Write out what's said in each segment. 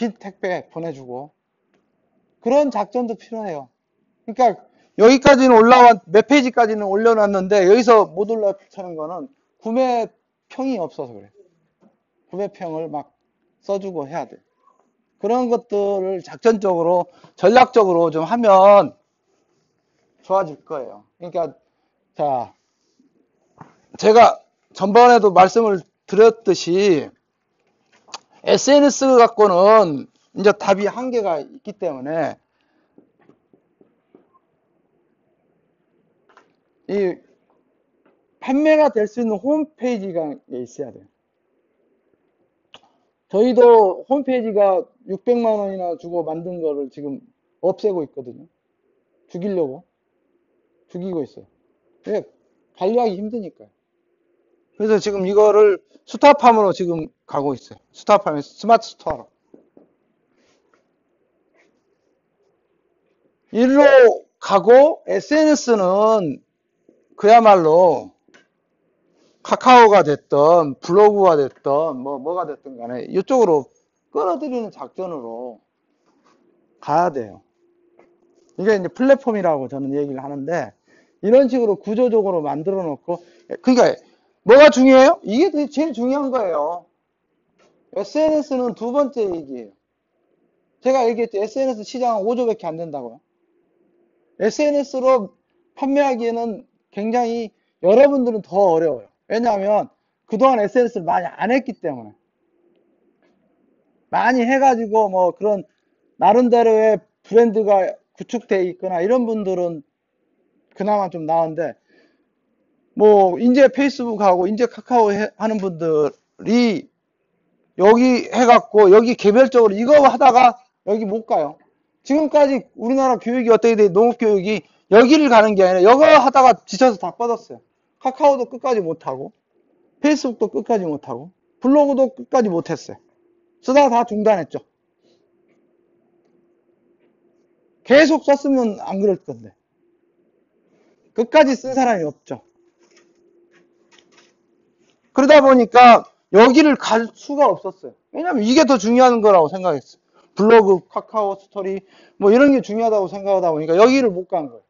빈 택배 보내주고 그런 작전도 필요해요. 그러니까 여기까지는 몇 페이지까지는 올려놨는데 여기서 못 올라타는 거는 구매평이 없어서 그래. 구매평을 막 써주고 해야 돼. 그런 것들을 작전적으로 전략적으로 좀 하면 좋아질 거예요. 그러니까 자, 제가 전번에도 말씀을 드렸듯이 SNS 갖고는 이제 답이 한계가 있기 때문에 이 판매가 될 수 있는 홈페이지가 있어야 돼요. 저희도 홈페이지가 600만 원이나 주고 만든 거를 지금 없애고 있거든요. 죽이고 있어요. 왜? 관리하기 힘드니까요. 그래서 지금 이거를 스타팜으로 지금 가고 있어요. 스타팜에서 스마트 스토어로. 일로 가고 SNS는 그야말로 카카오가 됐던 블로그가 됐던 뭐가 됐든 간에 이쪽으로 끌어들이는 작전으로 가야 돼요. 이게 이제 플랫폼이라고 저는 얘기를 하는데 이런 식으로 구조적으로 만들어 놓고 그러니까 뭐가 중요해요? 이게 제일 중요한 거예요. SNS는 두 번째 얘기예요. 제가 얘기했죠. SNS 시장은 5조밖에 안 된다고요. SNS로 판매하기에는 굉장히 여러분들은 더 어려워요. 왜냐하면 그동안 SNS를 많이 안 했기 때문에. 많이 해가지고 뭐 그런 나름대로의 브랜드가 구축되어 있거나 이런 분들은 그나마 좀 나은데 뭐 이제 페이스북하고 이제 카카오 하는 분들이 여기 해갖고 여기 개별적으로 이거 하다가 여기 못 가요. 지금까지 우리나라 교육이 어떻게 돼? 농업교육이 여기를 가는 게 아니라 이거 하다가 지쳐서 다 뻗었어요. 카카오도 끝까지 못하고 페이스북도 끝까지 못하고 블로그도 끝까지 못했어요. 쓰다가 다 중단했죠. 계속 썼으면 안 그럴 건데 끝까지 쓴 사람이 없죠. 그러다 보니까 여기를 갈 수가 없었어요. 왜냐면 이게 더 중요한 거라고 생각했어요. 블로그, 카카오 스토리 뭐 이런 게 중요하다고 생각하다 보니까 여기를 못 간 거예요.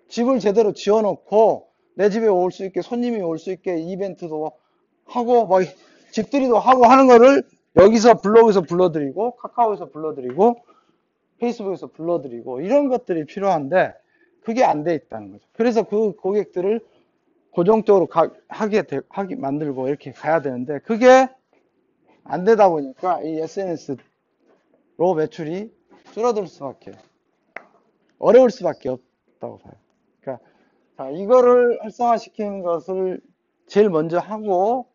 집을 제대로 지어놓고 내 집에 올 수 있게 손님이 올 수 있게 이벤트도 하고 뭐 집들이도 하고 하는 거를 여기서 블로그에서 불러드리고 카카오에서 불러드리고 페이스북에서 불러드리고 이런 것들이 필요한데 그게 안 돼 있다는 거죠. 그래서 그 고객들을 고정적으로 하게 만들고 이렇게 가야 되는데 그게 안 되다 보니까 이 SNS로 매출이 줄어들 수밖에 어려울 수밖에 없다고 봐요. 그러니까 자, 이거를 활성화시키는 것을 제일 먼저 하고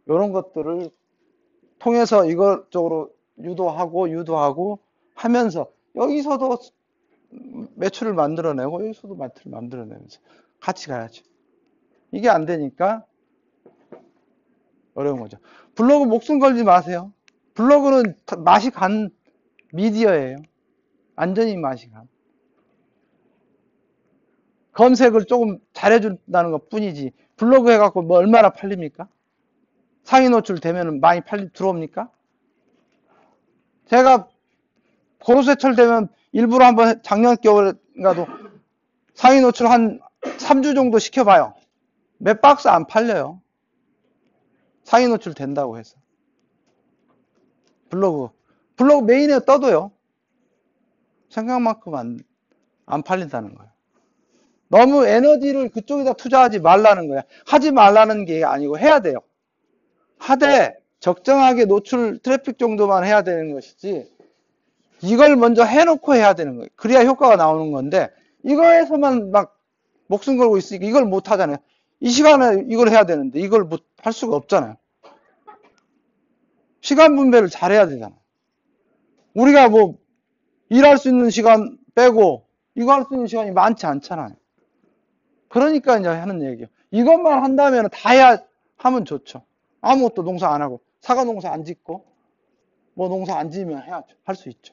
이런 것들을 통해서 이것쪽으로 유도하고 하면서 여기서도 매출을 만들어내고 여기서도 매출을 만들어내면서 같이 가야죠. 이게 안 되니까 어려운 거죠. 블로그 목숨 걸지 마세요. 블로그는 맛이 간 미디어예요. 완전히 맛이 간. 검색을 조금 잘해준다는 것 뿐이지 블로그 해갖고 뭐 얼마나 팔립니까? 상위 노출 되면 많이 들어옵니까? 제가 고로쇠철 되면 일부러 한번 작년 겨울에가도 상위 노출 한 3주 정도 시켜봐요. 몇 박스 안 팔려요. 상위 노출 된다고 해서. 블로그 메인에 떠도요. 생각만큼 안 팔린다는 거예요. 너무 에너지를 그쪽에다 투자하지 말라는 거야. 하지 말라는 게 아니고 해야 돼요. 하되 적정하게 노출 트래픽 정도만 해야 되는 것이지 이걸 먼저 해놓고 해야 되는 거예요. 그래야 효과가 나오는 건데 이거에서만 막 목숨 걸고 있으니까 이걸 못 하잖아요. 이 시간에 이걸 해야 되는데 이걸 못 할 수가 없잖아요. 시간 분배를 잘해야 되잖아요. 우리가 뭐 일할 수 있는 시간 빼고 이거 할 수 있는 시간이 많지 않잖아요. 그러니까 이제 하는 얘기예요. 이것만 한다면 다 하면 좋죠. 아무것도 농사 안 하고 사과 농사 안 짓고 뭐 농사 안 지으면 해야죠. 할 수 있죠.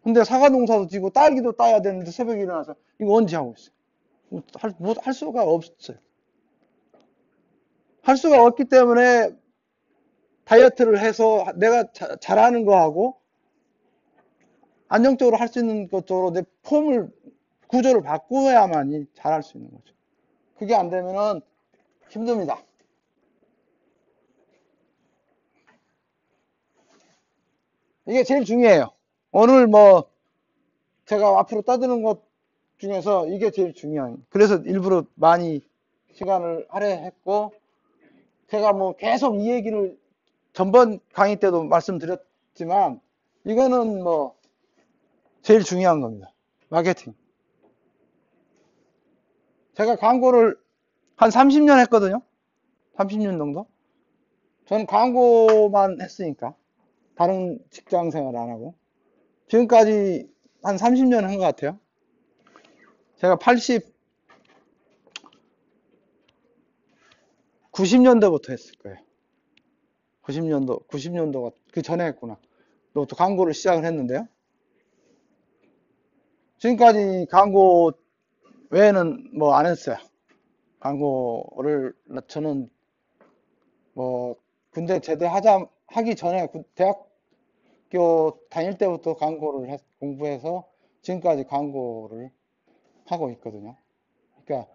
근데 사과 농사도 지고 딸기도 따야 되는데 새벽에 일어나서 이거 언제 하고 있어요? 할 수가 없어요. 할 수가 없기 때문에 다이어트를 해서 내가 잘하는 거하고 안정적으로 할 수 있는 것쪽으로 내 폼을, 구조를 바꾸어야만이 잘할 수 있는 거죠. 그게 안 되면은 힘듭니다. 이게 제일 중요해요. 오늘 뭐 제가 앞으로 떠드는 것 중에서 이게 제일 중요해요. 그래서 일부러 많이 시간을 할애했고, 제가 뭐 계속 이 얘기를 전번 강의 때도 말씀드렸지만, 이거는 뭐 제일 중요한 겁니다. 마케팅. 제가 광고를 한 30년 했거든요. 30년 정도. 저는 광고만 했으니까. 다른 직장 생활 안 하고. 지금까지 한 30년 한 것 같아요. 제가 90년도부터 했을 거예요. 90년도가 그 전에 했구나. 또 광고를 시작을 했는데요. 지금까지 광고 외에는 뭐 안 했어요. 광고를 저는 뭐 군대 하기 전에 대학교 다닐 때부터 광고를 공부해서 지금까지 광고를 하고 있거든요. 그러니까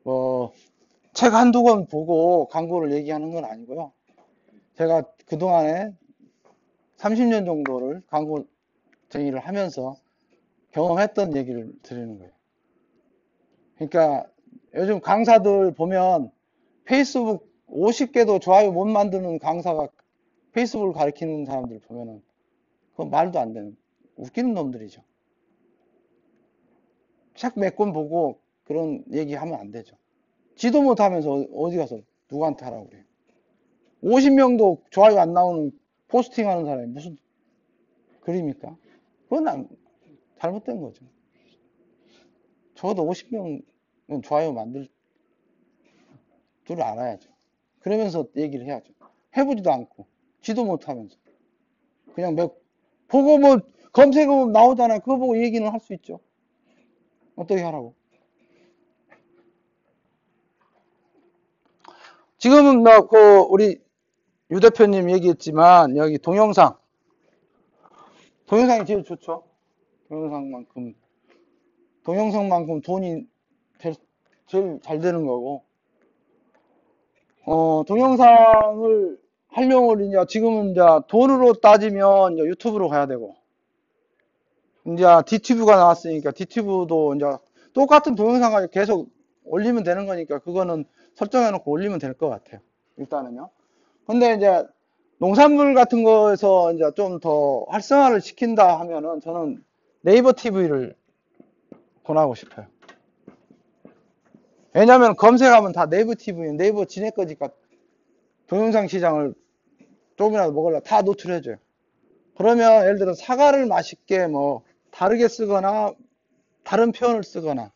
뭐 책 한두 권 보고 광고를 얘기하는 건 아니고요. 제가 그동안에 30년 정도를 광고쟁이를 하면서 경험했던 얘기를 드리는 거예요. 그러니까 요즘 강사들 보면 페이스북 50개도 좋아요 못 만드는 강사가 페이스북을 가르치는 사람들 보면은 그건 말도 안 되는 웃기는 놈들이죠. 책 몇 권 보고 그런 얘기하면 안 되죠. 지도 못하면서 어디 가서 누구한테 하라고 그래요. 50명도 좋아요 안 나오는 포스팅 하는 사람이 무슨 글입니까? 그건 잘못된 거죠. 적어도 50명은 좋아요 만들 줄 알아야죠. 그러면서 얘기를 해야죠. 해보지도 않고 지도 못하면서 그냥 보고 뭐 검색어보면 나오잖아요. 그거 보고 얘기는 할 수 있죠. 어떻게 하라고. 지금은 우리 유 대표님 얘기했지만 여기 동영상이 제일 좋죠. 동영상만큼 돈이 제일 잘 되는 거고, 동영상을 활용을 이제 지금은 이제 돈으로 따지면 이제 유튜브로 가야 되고, 이제 디튜브가 나왔으니까 디튜브도 이제 똑같은 동영상을 계속 올리면 되는 거니까 그거는 설정해 놓고 올리면 될 것 같아요. 일단은요. 근데 이제 농산물 같은 거에서 이제 좀 더 활성화를 시킨다 하면은 저는 네이버 TV를 권하고 싶어요. 왜냐면 검색하면 다 네이버 TV, 네이버 지네 거니까 동영상 시장을 조금이라도 먹으려 다 노출해줘요. 그러면 예를 들어 사과를 맛있게 뭐 다르게 쓰거나 다른 표현을 쓰거나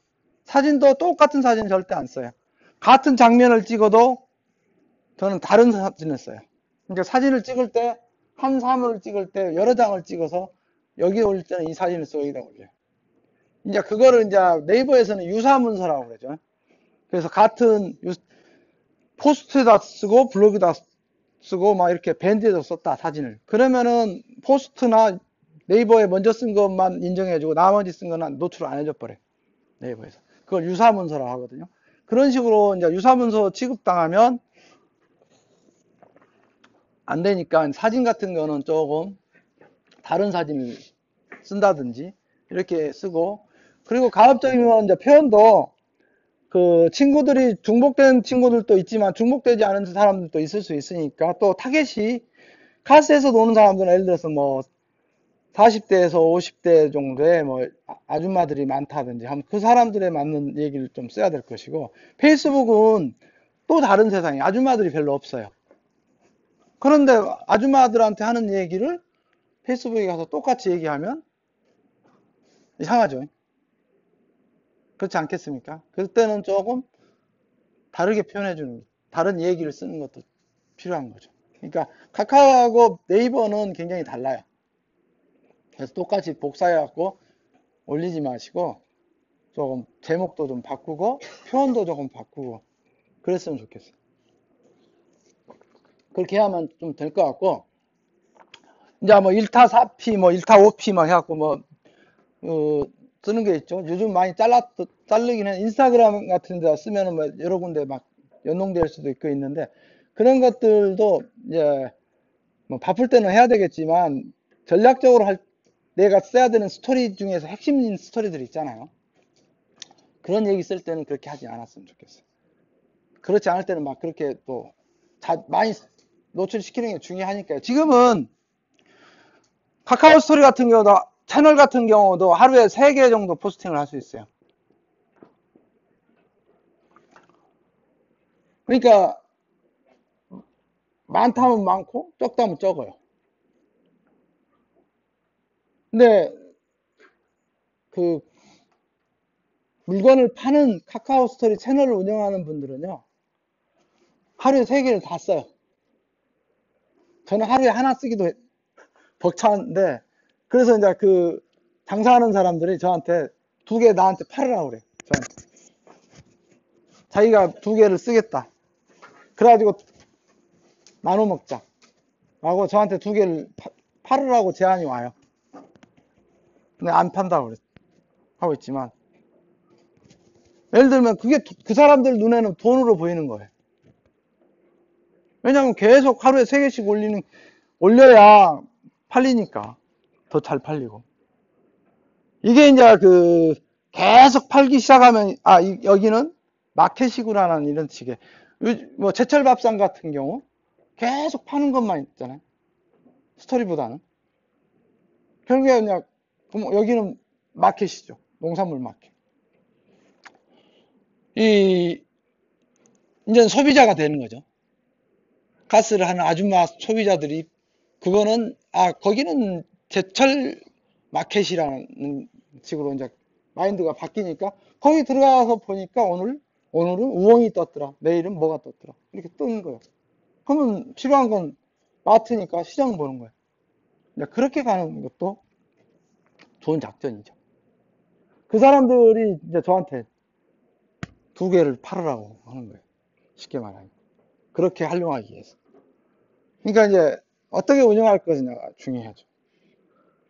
사진도 똑같은 사진 절대 안 써요. 같은 장면을 찍어도 저는 다른 사진을 써요. 그러니까 사진을 찍을 때 한 사물을 찍을 때 여러 장을 찍어서 여기 올릴 때는 이 사진을 쓰고 여기다 올려요. 이제 그거를 이제 네이버에서는 유사문서라고 그러죠. 그래서 같은 포스트에다 쓰고 블로그에다 쓰고 막 이렇게 밴드에다 썼다 사진을. 그러면은 포스트나 네이버에 먼저 쓴 것만 인정해주고 나머지 쓴 거는 노출 안 해줘 버려요. 네이버에서. 그걸 유사문서라고 하거든요. 그런 식으로 이제 유사문서 취급당하면 안 되니까 사진 같은 거는 조금 다른 사진을 쓴다든지 이렇게 쓰고, 그리고 가급적이면 이제 표현도 그 친구들이 중복된 친구들도 있지만 중복되지 않은 사람들도 있을 수 있으니까, 또 타겟이 카스에서 노는 사람들은 예를 들어서 뭐 40대에서 50대 정도의 뭐 아줌마들이 많다든지 하면 그 사람들에 맞는 얘기를 좀 써야 될 것이고, 페이스북은 또 다른 세상이에요. 아줌마들이 별로 없어요. 그런데 아줌마들한테 하는 얘기를 페이스북에 가서 똑같이 얘기하면 이상하죠. 그렇지 않겠습니까? 그때는 조금 다르게 표현해주는, 다른 얘기를 쓰는 것도 필요한 거죠. 그러니까 카카오하고 네이버는 굉장히 달라요. 그래서 똑같이 복사해갖고 올리지 마시고 조금 제목도 좀 바꾸고 표현도 조금 바꾸고 그랬으면 좋겠어요. 그렇게 해야만 좀 될 것 같고, 이제 뭐 1타 4피, 뭐 1타 5피 막 해갖고 뭐, 쓰는 게 있죠. 요즘 많이 자르긴 해. 인스타그램 같은 데 쓰면은 뭐 여러 군데 막 연동될 수도 있고 있는데, 그런 것들도 이제 뭐 바쁠 때는 해야 되겠지만, 전략적으로 내가 써야 되는 스토리 중에서 핵심인 스토리들 있잖아요. 그런 얘기 쓸 때는 그렇게 하지 않았으면 좋겠어요. 그렇지 않을 때는 막 그렇게 또 많이 노출시키는 게 중요하니까요. 지금은 카카오 스토리 같은 경우도, 채널 같은 경우도 하루에 3개 정도 포스팅을 할 수 있어요. 그러니까 많다면 많고 적다면 적어요. 근데 그 물건을 파는 카카오 스토리 채널을 운영하는 분들은요, 하루에 3개를 다 써요. 저는 하루에 하나 쓰기도 벅차는데, 그래서 이제 그 장사하는 사람들이 저한테 2개 나한테 팔으라고 그래요. 저한테. 자기가 2개를 쓰겠다. 그래가지고 나눠 먹자. 라고 저한테 2개를 팔으라고 제안이 와요. 근데 안 판다고 하고 있지만, 예를 들면 그게 그 사람들 눈에는 돈으로 보이는 거예요. 왜냐하면 계속 하루에 3개씩 올려야 팔리니까. 더 잘 팔리고. 이게 이제 계속 팔기 시작하면, 여기는 마켓이구나라는 이런 식의. 뭐, 제철밥상 같은 경우, 계속 파는 것만 있잖아요. 스토리보다는. 결국에 그냥, 여기는 마켓이죠. 농산물 마켓. 이제 소비자가 되는 거죠. 가스를 하는 아줌마 소비자들이, 그거는, 거기는 제철 마켓이라는 식으로 이제 마인드가 바뀌니까, 거기 들어가서 보니까 오늘은 우엉이 떴더라. 내일은 뭐가 떴더라. 이렇게 뜨는 거예요. 그러면 필요한 건 마트니까 시장 보는 거예요. 그렇게 가는 것도 좋은 작전이죠. 그 사람들이 이제 저한테 2개를 팔으라고 하는 거예요. 쉽게 말하면. 그렇게 활용하기 위해서. 그러니까 이제 어떻게 운영할 것이냐가 중요하죠.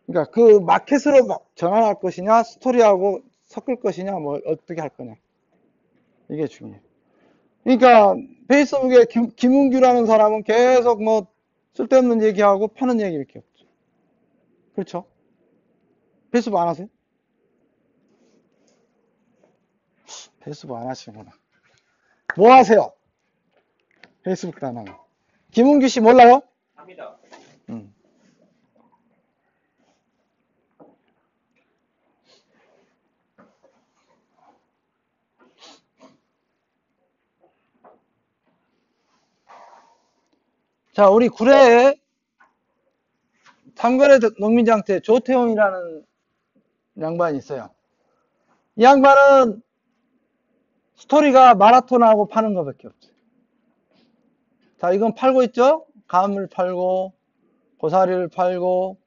그러니까 그 마켓으로 전환할 것이냐, 스토리하고 섞을 것이냐, 뭐 어떻게 할 거냐. 이게 중요해요. 그러니까 페이스북에 김은규라는 사람은 계속 뭐 쓸데없는 얘기하고 파는 얘기 이렇게 없죠. 그렇죠? 페이스북 안 하세요? 페이스북 안 하시구나. 뭐 하세요? 페이스북도 안 하고. 김은규 씨 몰라요? 합니다. 음. 자, 우리 구례에 삼거래 농민장터 조태용이라는 양반이 있어요. 이 양반은 스토리가 마라톤하고 파는 것밖에 없어요. 자, 이건 팔고 있죠? 감을 팔고, 고사리를 팔고,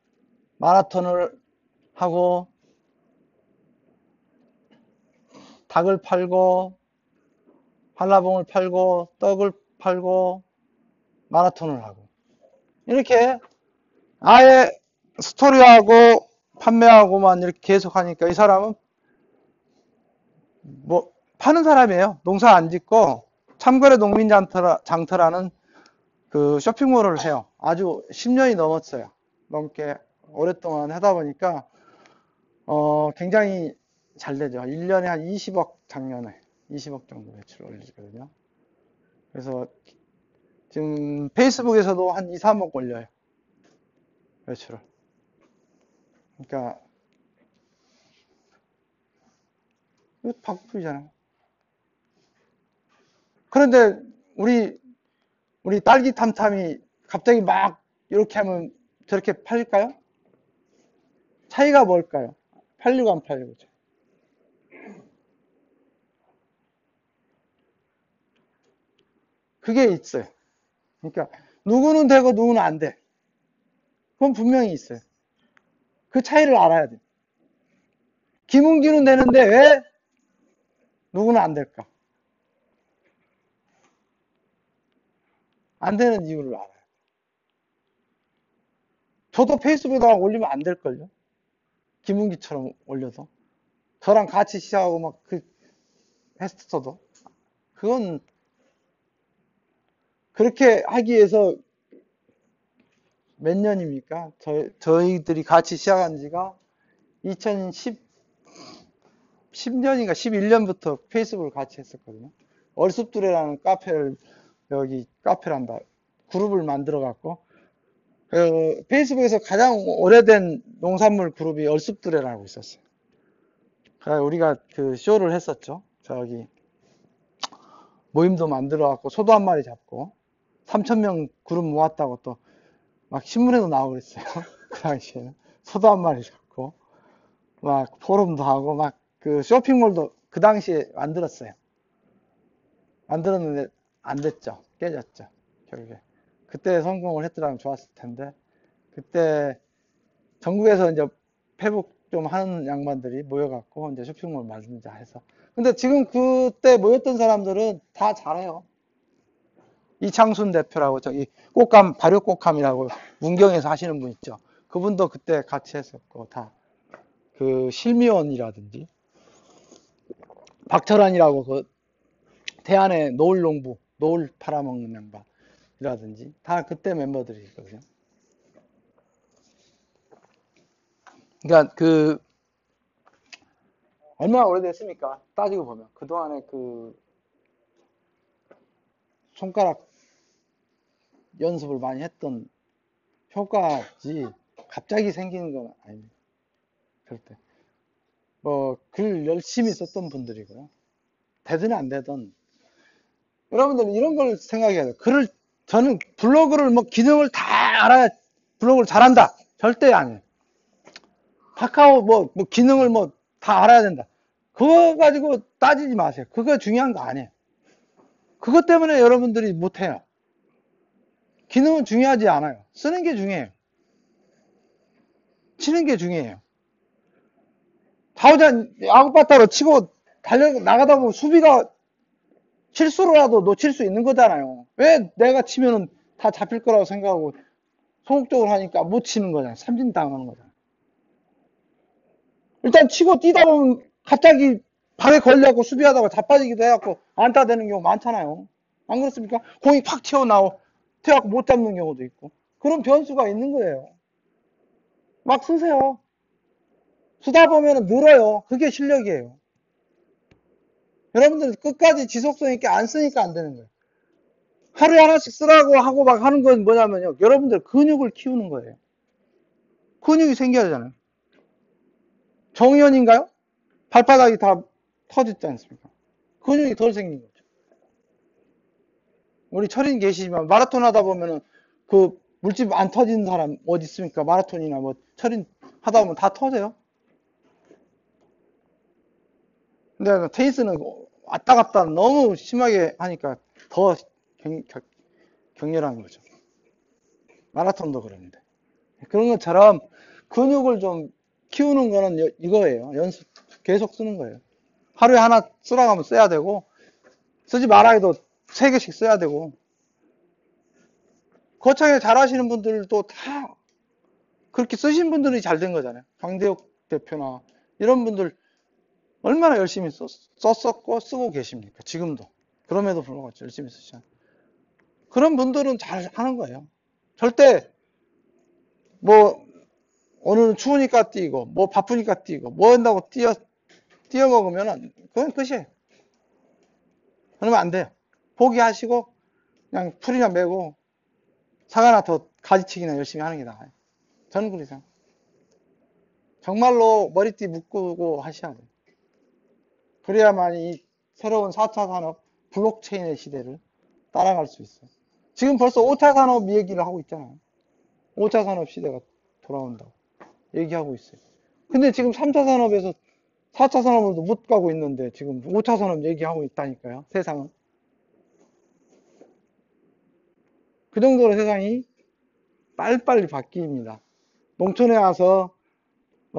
마라톤을 하고, 닭을 팔고, 한라봉을 팔고, 떡을 팔고, 마라톤을 하고. 이렇게 아예 스토리하고 판매하고만 이렇게 계속 하니까 이 사람은 뭐 파는 사람이에요. 농사 안 짓고 참거래 농민장터라는 그 쇼핑몰을 해요. 아주 10년이 넘었어요. 넘게 오랫동안 하다 보니까 굉장히 잘 되죠. 1년에 한 20억 작년에 20억 정도 매출을 올리거든요. 그래서 지금 페이스북에서도 한 2, 3억 올려요. 매출을. 그러니까 이거 박풀이잖아요. 그런데 우리 딸기 탐탐이 갑자기 막 이렇게 하면 저렇게 팔릴까요? 차이가 뭘까요? 팔리고 안 팔리고. 그게 있어요. 그러니까 누구는 되고 누구는 안 돼. 그건 분명히 있어요. 그 차이를 알아야 돼. 김은규는 되는데 왜 누구는 안 될까? 안 되는 이유를 알아요. 저도 페이스북에다가 올리면 안 될걸요? 김은기처럼 올려도. 저랑 같이 시작하고 막 했어도. 그건 그렇게 하기 위해서 몇 년입니까? 저희들이 같이 시작한 지가 2010, 10년인가 11년부터 페이스북을 같이 했었거든요. 얼숲두레라는 카페를, 여기 카페란다. 그룹을 만들어 갖고, 페이스북에서 가장 오래된 농산물 그룹이 얼숲두레라고 있었어요. 우리가 그 쇼를 했었죠. 저기, 모임도 만들어 갖고, 소도 한 마리 잡고, 3,000명 그룹 모았다고 또, 막 신문에도 나오고 그랬어요. 그 당시에는. 소도 한 마리 잡고, 막 포럼도 하고, 막 그 쇼핑몰도 그 당시에 만들었어요. 만들었는데 안 됐죠. 깨졌죠. 결국에. 그때 성공을 했더라면 좋았을 텐데, 그때 전국에서 이제 페북 좀 하는 양반들이 모여갖고 이제 쇼핑몰 만들자 해서. 근데 지금 그때 모였던 사람들은 다 잘해요. 이창순 대표라고 저기 꽃감, 발효꽃감이라고 문경에서 하시는 분 있죠. 그분도 그때 같이 했었고, 다. 그 실미원이라든지, 박철환이라고 그 태안의 노을농부, 노을 팔아먹는 양반이라든지, 다 그때 멤버들이 있거든요. 그러니까 얼마나 오래됐습니까? 따지고 보면. 그동안에 손가락 연습을 많이 했던 효과지, 갑자기 생기는 건 아닙니다. 절대. 글 열심히 썼던 분들이고요. 되든 안 되든. 여러분들은 이런 걸 생각해야 돼요. 저는 블로그를 기능을 다 알아야 블로그를 잘한다. 절대 아니에요. 카카오 기능을 다 알아야 된다. 그거 가지고 따지지 마세요. 그거 중요한 거 아니에요. 그것 때문에 여러분들이 못해요. 기능은 중요하지 않아요. 쓰는 게 중요해요. 치는 게 중요해요. 타우전 야구바타로 치고 나가다 보면 수비가 실수로라도 놓칠 수 있는 거잖아요. 왜 내가 치면은 다 잡힐 거라고 생각하고 소극적으로 하니까 못 치는 거잖아요. 삼진 당하는 거잖아요. 일단 치고 뛰다 보면 갑자기 발에 걸려갖고 수비하다가 자빠지기도 해갖고 안타 되는 경우 많잖아요. 안 그렇습니까? 공이 팍 튀어갖고 못 잡는 경우도 있고. 그런 변수가 있는 거예요. 막 쓰세요. 쓰다 보면 늘어요. 그게 실력이에요. 여러분들 끝까지 지속성 있게 안 쓰니까 안 되는 거예요. 하루에 하나씩 쓰라고 하고 막 하는 건 뭐냐면요. 여러분들 근육을 키우는 거예요. 근육이 생겨야 되잖아요. 정의연인가요? 발바닥이 다 터졌지 않습니까? 근육이 덜 생긴 거죠. 우리 철인 계시지만 마라톤 하다 보면은 그 물집 안 터지는 사람 어디 있습니까? 마라톤이나 철인 하다 보면 다 터져요. 근데 테니스는 왔다 갔다 너무 심하게 하니까 더 격렬한 거죠. 마라톤도 그러는데. 그런 것처럼 근육을 좀 키우는 거는 이거예요. 연습 계속 쓰는 거예요. 하루에 하나 쓰라고 하면 써야 되고, 쓰지 말아 해도 3개씩 써야 되고, 거창하게 잘하시는 분들도 다 그렇게 쓰신 분들이 잘 된 거잖아요. 강대욱 대표나 이런 분들 얼마나 열심히 썼었고 쓰고 계십니까? 지금도. 그럼에도 불구하고 열심히 쓰시잖아요. 그런 분들은 잘 하는 거예요. 절대 오늘은 추우니까 뛰고 바쁘니까 뛰고 한다고 뛰어 먹으면 그건 끝이에요. 그러면 안 돼요. 포기하시고 그냥 풀이나 메고 사과나 더 가지치기나 열심히 하는 게 나아요. 저는 그렇게 생각해요. 정말로 머리띠 묶고 하셔야 돼요. 그래야만 이 새로운 4차 산업 블록체인의 시대를 따라갈 수 있어요. 지금 벌써 5차 산업 얘기를 하고 있잖아요. 5차 산업 시대가 돌아온다고 얘기하고 있어요. 근데 지금 3차 산업에서 4차 산업으로도 못 가고 있는데 지금 5차 산업 얘기하고 있다니까요. 세상은. 그 정도로 세상이 빨리빨리 바뀝니다. 농촌에 와서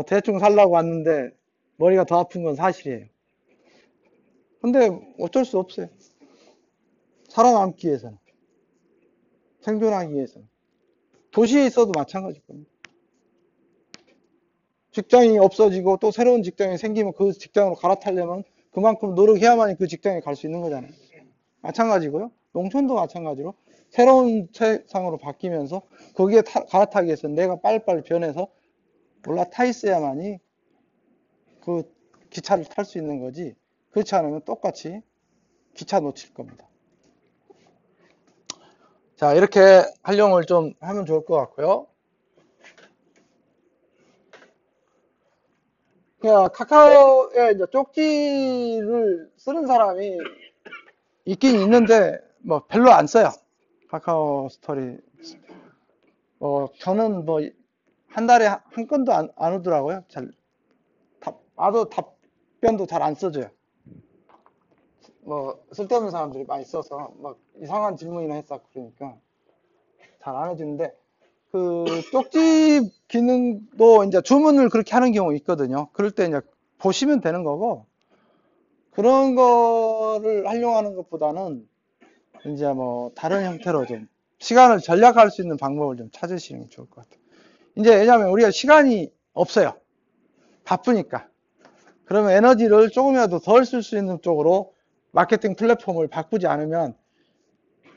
대충 살라고 왔는데 머리가 더 아픈 건 사실이에요. 근데 어쩔 수 없어요. 살아남기 위해서는. 생존하기 위해서는. 도시에 있어도 마찬가지일 겁니다. 직장이 없어지고 또 새로운 직장이 생기면 그 직장으로 갈아타려면 그만큼 노력해야만이 그 직장에 갈 수 있는 거잖아요. 마찬가지고요. 농촌도 마찬가지로 새로운 세상으로 바뀌면서 거기에 갈아타기 위해서 내가 빨리빨리 변해서 올라타 있어야만이 그 기차를 탈 수 있는 거지. 그렇지 않으면 똑같이 기차 놓칠 겁니다. 자, 이렇게 활용을 좀 하면 좋을 것 같고요. 그냥 카카오에 이제 쪽지를 쓰는 사람이 있긴 있는데 뭐 별로 안 써요. 카카오 스토리. 저는 뭐 한 달에 한 건도 안 오더라고요. 와도 답변도 잘 안 써줘요. 뭐 쓸데없는 사람들이 많이 써서 막 이상한 질문이나 했어 그러니까 잘 안 해주는데 그 쪽지 기능도 이제 주문을 그렇게 하는 경우 있거든요. 그럴 때 이제 보시면 되는 거고 그런 거를 활용하는 것보다는 이제 뭐 다른 형태로 좀 시간을 절약할 수 있는 방법을 좀 찾으시는 게 좋을 것 같아요. 이제 왜냐하면 우리가 시간이 없어요. 바쁘니까. 그러면 에너지를 조금이라도 덜 쓸 수 있는 쪽으로 마케팅 플랫폼을 바꾸지 않으면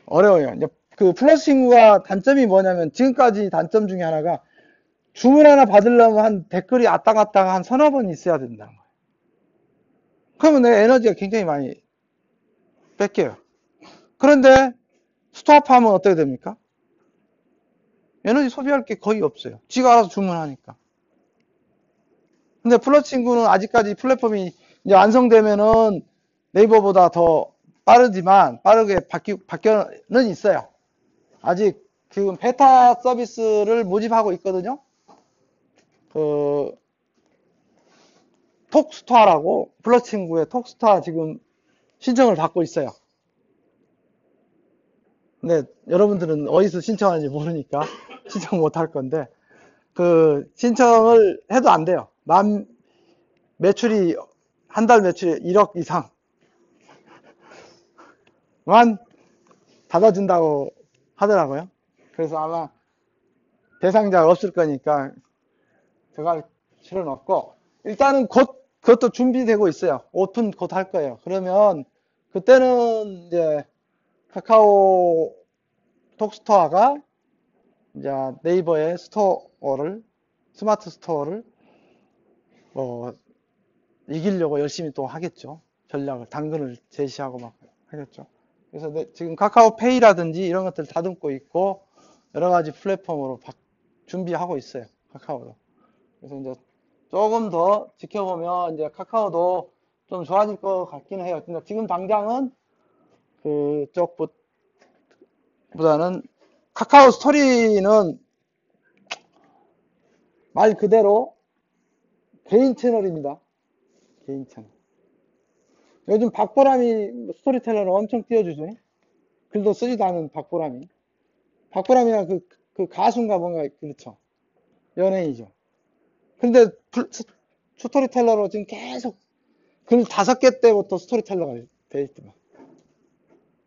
어려워요. 이제 그 플러스 친구가 단점이 뭐냐면 지금까지 단점 중에 하나가 주문 하나 받으려면 한 댓글이 왔다 갔다 한 서너 번 있어야 된다는 거예요. 그러면 내 에너지가 굉장히 많이 뺏겨요. 그런데 스톱하면 어떻게 됩니까? 에너지 소비할 게 거의 없어요. 지가 알아서 주문하니까. 근데 플러스 친구는 아직까지 플랫폼이 이제 완성되면은 네이버보다 더 빠르지만 빠르게 바뀌어는 있어요. 아직 지금 베타 서비스를 모집하고 있거든요. 그 톡스토어라고 플러스 친구의 톡스토어 지금 신청을 받고 있어요. 근데 여러분들은 어디서 신청하는지 모르니까 신청 못 할 건데 그 신청을 해도 안 돼요. 매출이 한 달 매출이 1억 이상만 받아준다고 하더라고요. 그래서 아마 대상자가 없을 거니까 들어갈 필요는 없고 일단은 곧 그것도 준비되고 있어요. 오픈 곧 할 거예요. 그러면 그때는 이제 카카오 톡스토어가 이제 네이버의 스토어를 스마트 스토어를 이기려고 열심히 또 하겠죠. 전략을 당근을 제시하고 막 하겠죠. 그래서 지금 카카오페이라든지 이런 것들을 다듬고 있고 여러 가지 플랫폼으로 준비하고 있어요. 카카오도. 그래서 이제 조금 더 지켜보면 이제 카카오도 좀 좋아질 것 같기는 해요. 근데 지금 당장은 그쪽보다는 카카오 스토리는 말 그대로 개인 채널입니다. 개인 채널. 요즘 박보람이 스토리텔러를 엄청 띄워주죠. 글도 쓰지도 않은 박보람이. 박보람이랑 그 가수인가 뭔가 그렇죠. 연예인이죠. 근데 스토리텔러로 지금 계속 글 5개 때부터 스토리텔러가 돼 있더만.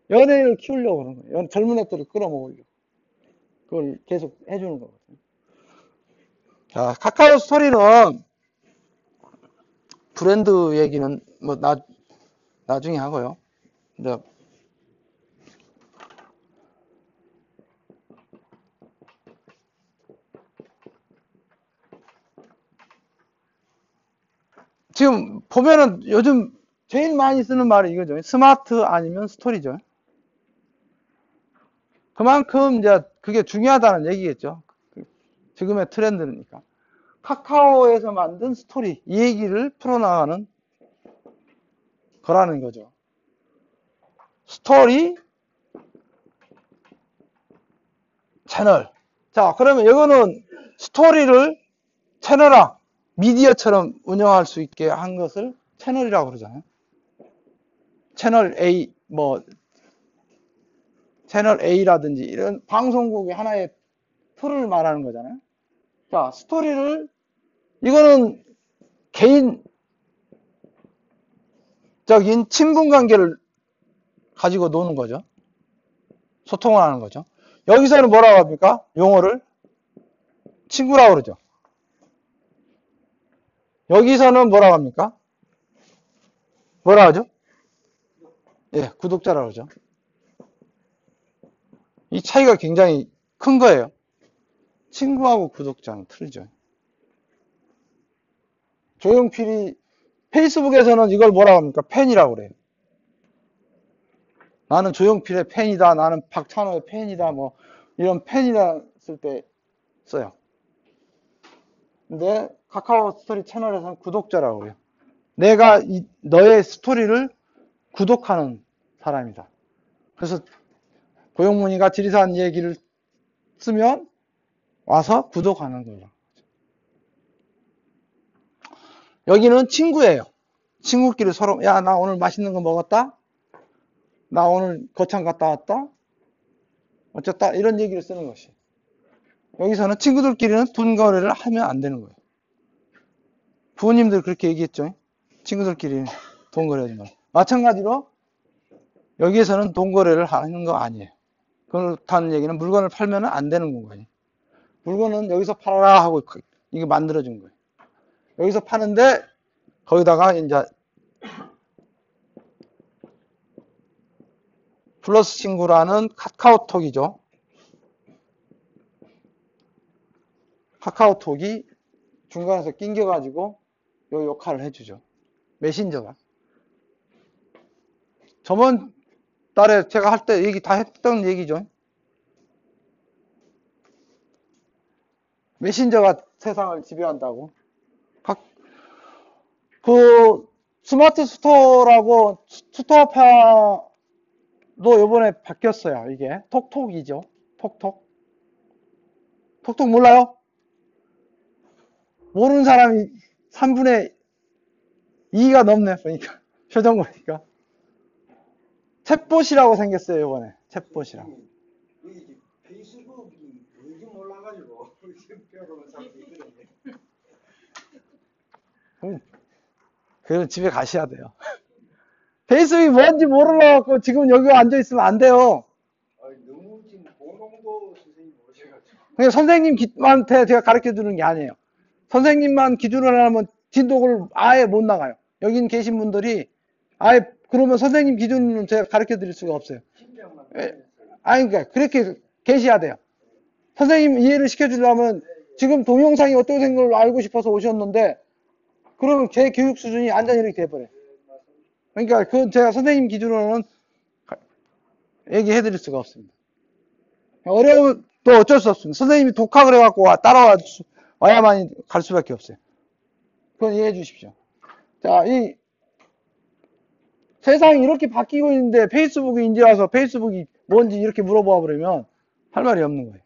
연예인을 키우려고 그러는 거예요. 젊은 애들을 끌어모으려고. 그걸 계속 해주는 거거든요. 자, 카카오 스토리는 브랜드 얘기는 뭐 나중에 하고요. 이제 지금 보면은 요즘 제일 많이 쓰는 말이 이거죠. 스마트 아니면 스토리죠. 그만큼 이제 그게 중요하다는 얘기겠죠. 지금의 트렌드니까. 카카오에서 만든 스토리, 이 얘기를 풀어나가는 거라는 거죠. 스토리, 채널. 자, 그러면 이거는 스토리를 채널화, 미디어처럼 운영할 수 있게 한 것을 채널이라고 그러잖아요. 채널 A, 채널 A라든지 이런 방송국의 하나의 틀을 말하는 거잖아요. 자, 스토리를, 이거는 개인적인 친분 관계를 가지고 노는 거죠. 소통을 하는 거죠. 여기서는 뭐라고 합니까? 용어를 친구라고 그러죠. 여기서는 뭐라고 합니까? 뭐라 하죠? 예, 구독자라고 하죠. 이 차이가 굉장히 큰 거예요. 친구하고 구독자는 틀리죠. 조용필이 페이스북에서는 이걸 뭐라고 합니까? 팬이라고 그래요. 나는 조용필의 팬이다. 나는 박찬호의 팬이다. 뭐 이런 팬이라 쓸 때 써요. 근데 카카오 스토리 채널에서는 구독자라고 해요. 내가 너의 스토리를 구독하는 사람이다. 그래서 고용문의가 지리산 얘기를 쓰면 와서 구독하는 거예요. 여기는 친구예요. 친구끼리 서로 야, 나 오늘 맛있는 거 먹었다. 나 오늘 거창 갔다 왔다. 어쨌다. 이런 얘기를 쓰는 것이. 여기서는 친구들끼리는 돈 거래를 하면 안 되는 거예요. 부모님들 그렇게 얘기했죠. 친구들끼리 돈 거래하지 마. 마찬가지로 여기에서는 돈 거래를 하는 거 아니에요. 그렇다는 얘기는 물건을 팔면 안 되는 건가요. 물건은 여기서 팔아라 하고 이게 만들어준 거예요. 여기서 파는데 거기다가 이제 플러스 친구라는 카카오톡이죠. 카카오톡이 중간에서 낑겨가지고 요 역할을 해주죠. 메신저가. 저번 달에 제가 할 때 얘기 다 했던 얘기죠. 메신저가 세상을 지배한다고. 그 스마트 스토어라고 스토어파도 이번에 바뀌었어요. 이게 톡톡이죠. 톡톡. 톡톡 몰라요? 모르는 사람이 3분의 2가 넘네. 보니까 표정 보니까. 챗봇이라고 생겼어요. 이번에 챗봇이라고. 페이스북이 뭔지 몰라가지고 배우는 사람들이 있거든요. 그럼 집에 가셔야 돼요. 페이스북이 뭔지 몰라갖고 지금 여기 앉아있으면 안 돼요. 너무 지금 고농도 선생님 오셔가지고. 그냥 선생님한테 제가 가르쳐 주는 게 아니에요. 선생님만 기준으로 하면 진독을 아예 못 나가요. 여기 계신 분들이 아예 그러면 선생님 기준으로는 제가 가르쳐 드릴 수가 없어요. 아니 그러니까 그렇게 계셔야 돼요. 선생님 이해를 시켜주려면 지금 동영상이 어떻게 된 걸 알고 싶어서 오셨는데 그러면 제 교육 수준이 완전히 이렇게 돼버려요. 그러니까 그 제가 선생님 기준으로는 얘기해 드릴 수가 없습니다. 어려우면 또 어쩔 수 없습니다. 선생님이 독학을 해갖고 와야만 갈 수밖에 없어요. 그건 이해해 주십시오. 자, 이 세상이 이렇게 바뀌고 있는데 페이스북이 이제 와서 페이스북이 뭔지 이렇게 물어봐 버리면 할 말이 없는 거예요.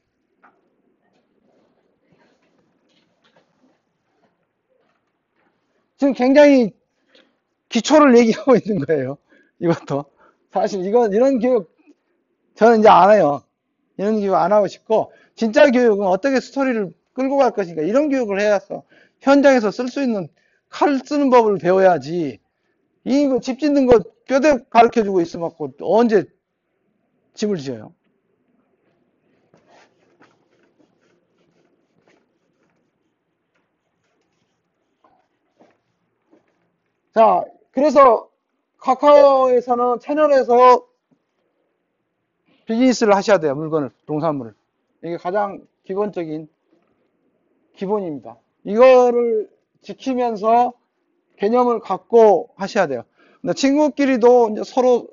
지금 굉장히 기초를 얘기하고 있는 거예요. 이것도. 사실 이런 교육 저는 이제 안 해요. 이런 교육 안 하고 싶고 진짜 교육은 어떻게 스토리를 끌고 갈 것인가 이런 교육을 해야서 현장에서 쓸 수 있는 칼 쓰는 법을 배워야지 이거 집 짓는 거 뼈대 가르쳐주고 있으면 언제 집을 지어요? 자, 그래서 카카오에서는 채널에서 비즈니스를 하셔야 돼요. 물건을, 농산물을. 이게 가장 기본적인 기본입니다. 이거를 지키면서 개념을 갖고 하셔야 돼요. 근데 친구끼리도 이제 서로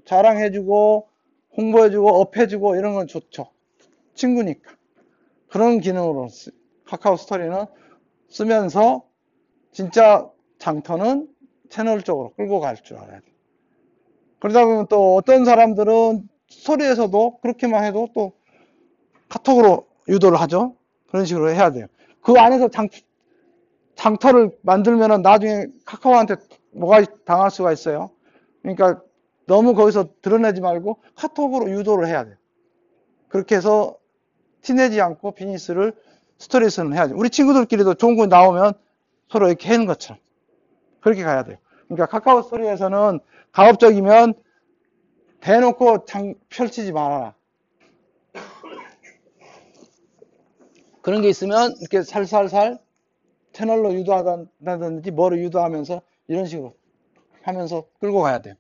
자랑해주고 홍보해주고 업해주고 이런 건 좋죠. 친구니까. 그런 기능으로 카카오 스토리는 쓰면서 진짜 장터는 채널 쪽으로 끌고 갈 줄 알아야 돼요. 그러다 보면 또 어떤 사람들은 스토리에서도 그렇게만 해도 또 카톡으로 유도를 하죠. 그런 식으로 해야 돼요. 그 안에서 장터를 만들면은 나중에 카카오한테 뭐가 당할 수가 있어요. 그러니까 너무 거기서 드러내지 말고 카톡으로 유도를 해야 돼요. 그렇게 해서 티내지 않고 비즈니스를 스토리에서는 해야죠. 우리 친구들끼리도 좋은 거 나오면 서로 이렇게 하는 것처럼 그렇게 가야 돼요. 그러니까 카카오 스토리에서는 가업적이면 대놓고 펼치지 말아라. 그런 게 있으면 이렇게 살살살 채널로 유도한다든지 뭐로 유도하면서 이런 식으로 하면서 끌고 가야 돼요.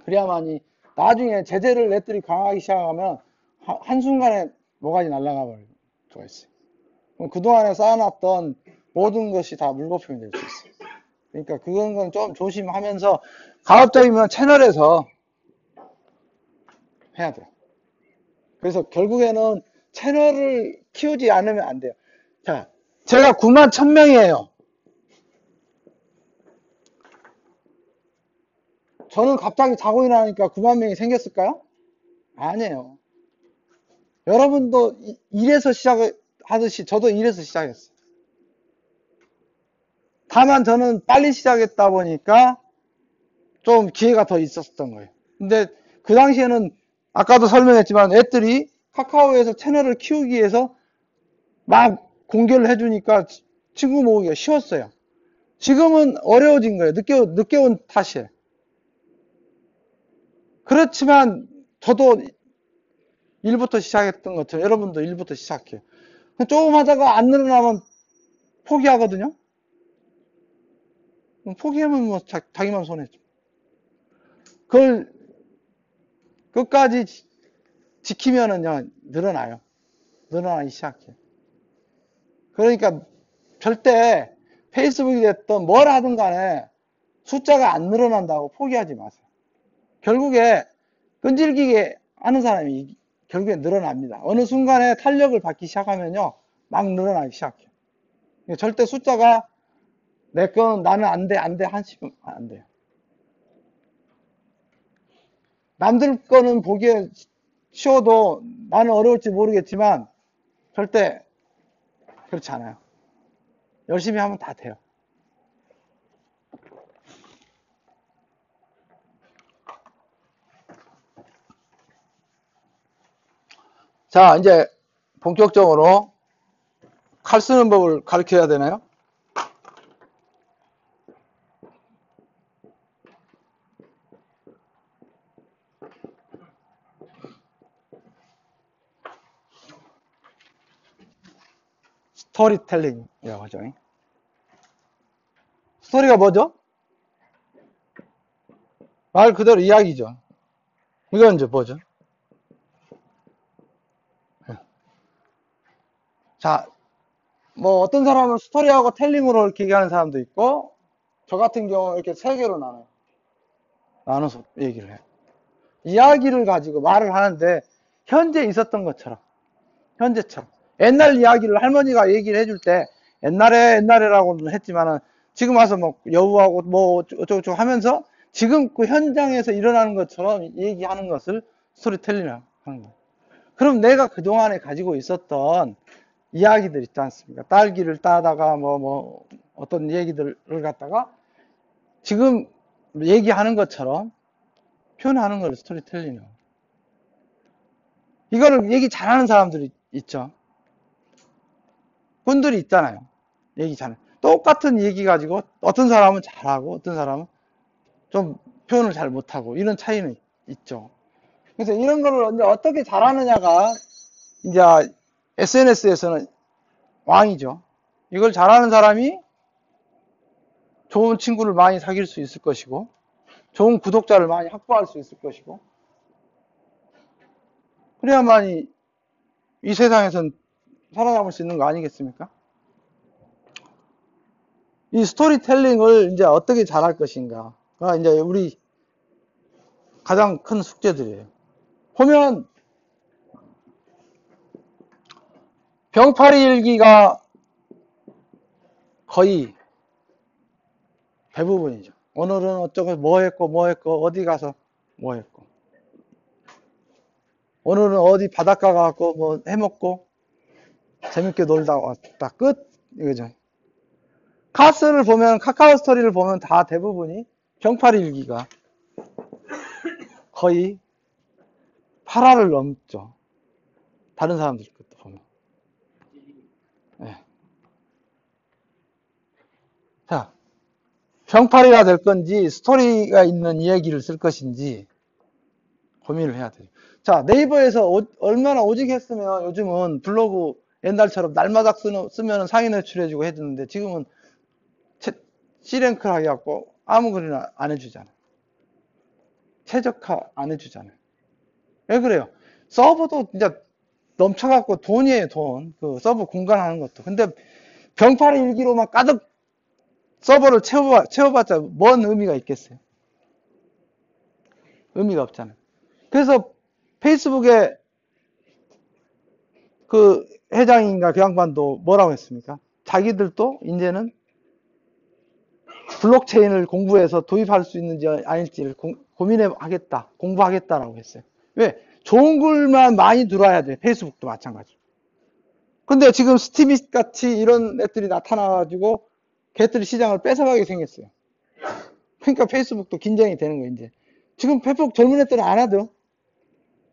그래야만이 나중에 제재를 애들이 강하기 시작하면 한순간에 모가지 날아가 버릴 수가 있어요. 그럼 그동안에 쌓아놨던 모든 것이 다 물거품이 될 수 있어요. 그러니까 그건 좀 조심하면서 가급적이면 채널에서 해야 돼요. 그래서 결국에는 채널을 키우지 않으면 안 돼요. 자, 제가 9만 1000명이에요. 저는 갑자기 자고 일어나니까 9만 명이 생겼을까요? 아니에요. 여러분도 일에서 시작하듯이 저도 일에서 시작했어요. 다만 저는 빨리 시작했다 보니까 좀 기회가 더 있었던 거예요. 근데 그 당시에는 아까도 설명했지만 애들이 카카오에서 채널을 키우기 위해서 막 공개를 해주니까 친구 모으기가 쉬웠어요. 지금은 어려워진 거예요. 늦게 온 탓이에요. 그렇지만 저도 일부터 시작했던 것처럼 여러분도 일부터 시작해요. 조금 하다가 안 늘어나면 포기하거든요. 포기하면 뭐 자기만 손해죠. 그걸 끝까지 지키면은요 늘어나요. 늘어나기 시작해요. 그러니까 절대 페이스북이 됐든 뭘 하든 간에 숫자가 안 늘어난다고 포기하지 마세요. 결국에 끈질기게 하는 사람이 결국에 늘어납니다. 어느 순간에 탄력을 받기 시작하면요 막 늘어나기 시작해요. 절대 숫자가 내 건 나는 안 돼 한식은 안 돼요. 남들 거는 보기에 쉬워도 나는 어려울지 모르겠지만 절대 그렇지 않아요. 열심히 하면 다 돼요. 자, 이제 본격적으로 칼 쓰는 법을 가르쳐야 되나요? 스토리텔링이라고 하죠. 스토리가 뭐죠? 말 그대로 이야기죠. 이건 이제 뭐죠? 자, 뭐 어떤 사람은 스토리하고 텔링으로 이렇게 얘기하는 사람도 있고 저 같은 경우 이렇게 세 개로 나눠서 얘기를 해요. 이야기를 가지고 말을 하는데 현재 있었던 것처럼 현재처럼 옛날 이야기를 할머니가 얘기를 해줄 때 옛날에라고는 했지만은 지금 와서 뭐 여우하고 뭐 어쩌고저쩌고 하면서 지금 그 현장에서 일어나는 것처럼 얘기하는 것을 스토리텔링이라고 하는 거예요. 그럼 내가 그동안에 가지고 있었던 이야기들 있지 않습니까? 딸기를 따다가 뭐 어떤 얘기들을 갖다가 지금 얘기하는 것처럼 표현하는 걸 스토리텔링이에요. 이거를 얘기 잘하는 사람들이 있죠. 분들이 있잖아요. 얘기 잘해. 똑같은 얘기 가지고 어떤 사람은 잘하고 어떤 사람은 좀 표현을 잘 못하고 이런 차이는 있죠. 그래서 이런 거를 이제 어떻게 잘하느냐가 이제 SNS에서는 왕이죠. 이걸 잘하는 사람이 좋은 친구를 많이 사귈 수 있을 것이고 좋은 구독자를 많이 확보할 수 있을 것이고 그래야만이 이 세상에선 살아남을 수 있는 거 아니겠습니까? 이 스토리텔링을 이제 어떻게 잘할 것인가가 이제 우리 가장 큰 숙제들이에요. 보면 병파리 일기가 거의 대부분이죠. 오늘은 어쩌고 뭐 했고 어디 가서 뭐 했고 오늘은 어디 바닷가 가고 뭐 해먹고 재밌게 놀다 왔다 끝 이거죠. 카스를 보면 카카오 스토리를 보면 다 대부분이 병파리 일기가 거의 8화를 넘죠. 다른 사람들 것도 보면. 네. 자, 병파리가 될 건지 스토리가 있는 이야기를 쓸 것인지 고민을 해야 돼요. 자, 네이버에서 얼마나 오직 했으면 요즘은 블로그 옛날처럼 날마다 쓰면 상위 노출해주고 해주는데 지금은 C랭크를 하게갖고 아무 글이나 안 해주잖아. 최적화 안 해주잖아요. 왜 그래요? 서버도 진짜 넘쳐갖고 돈이에요, 돈. 그 서버 공간하는 것도. 근데 병파리 일기로만 가득 서버를 채워봤자 뭔 의미가 있겠어요? 의미가 없잖아요. 그래서 페이스북에 그 회장인가 그 양반도 뭐라고 했습니까? 자기들도 이제는 블록체인을 공부해서 도입할 수 있는지 아닐지를 고민하겠다, 공부하겠다라고 했어요. 왜? 좋은 글만 많이 들어와야 돼. 페이스북도 마찬가지. 근데 지금 스티밋 같이 이런 애들이 나타나가지고 걔들이 시장을 뺏어가게 생겼어요. 그러니까 페이스북도 긴장이 되는 거예요, 이제. 지금 페이스북 젊은 애들은 안 하죠.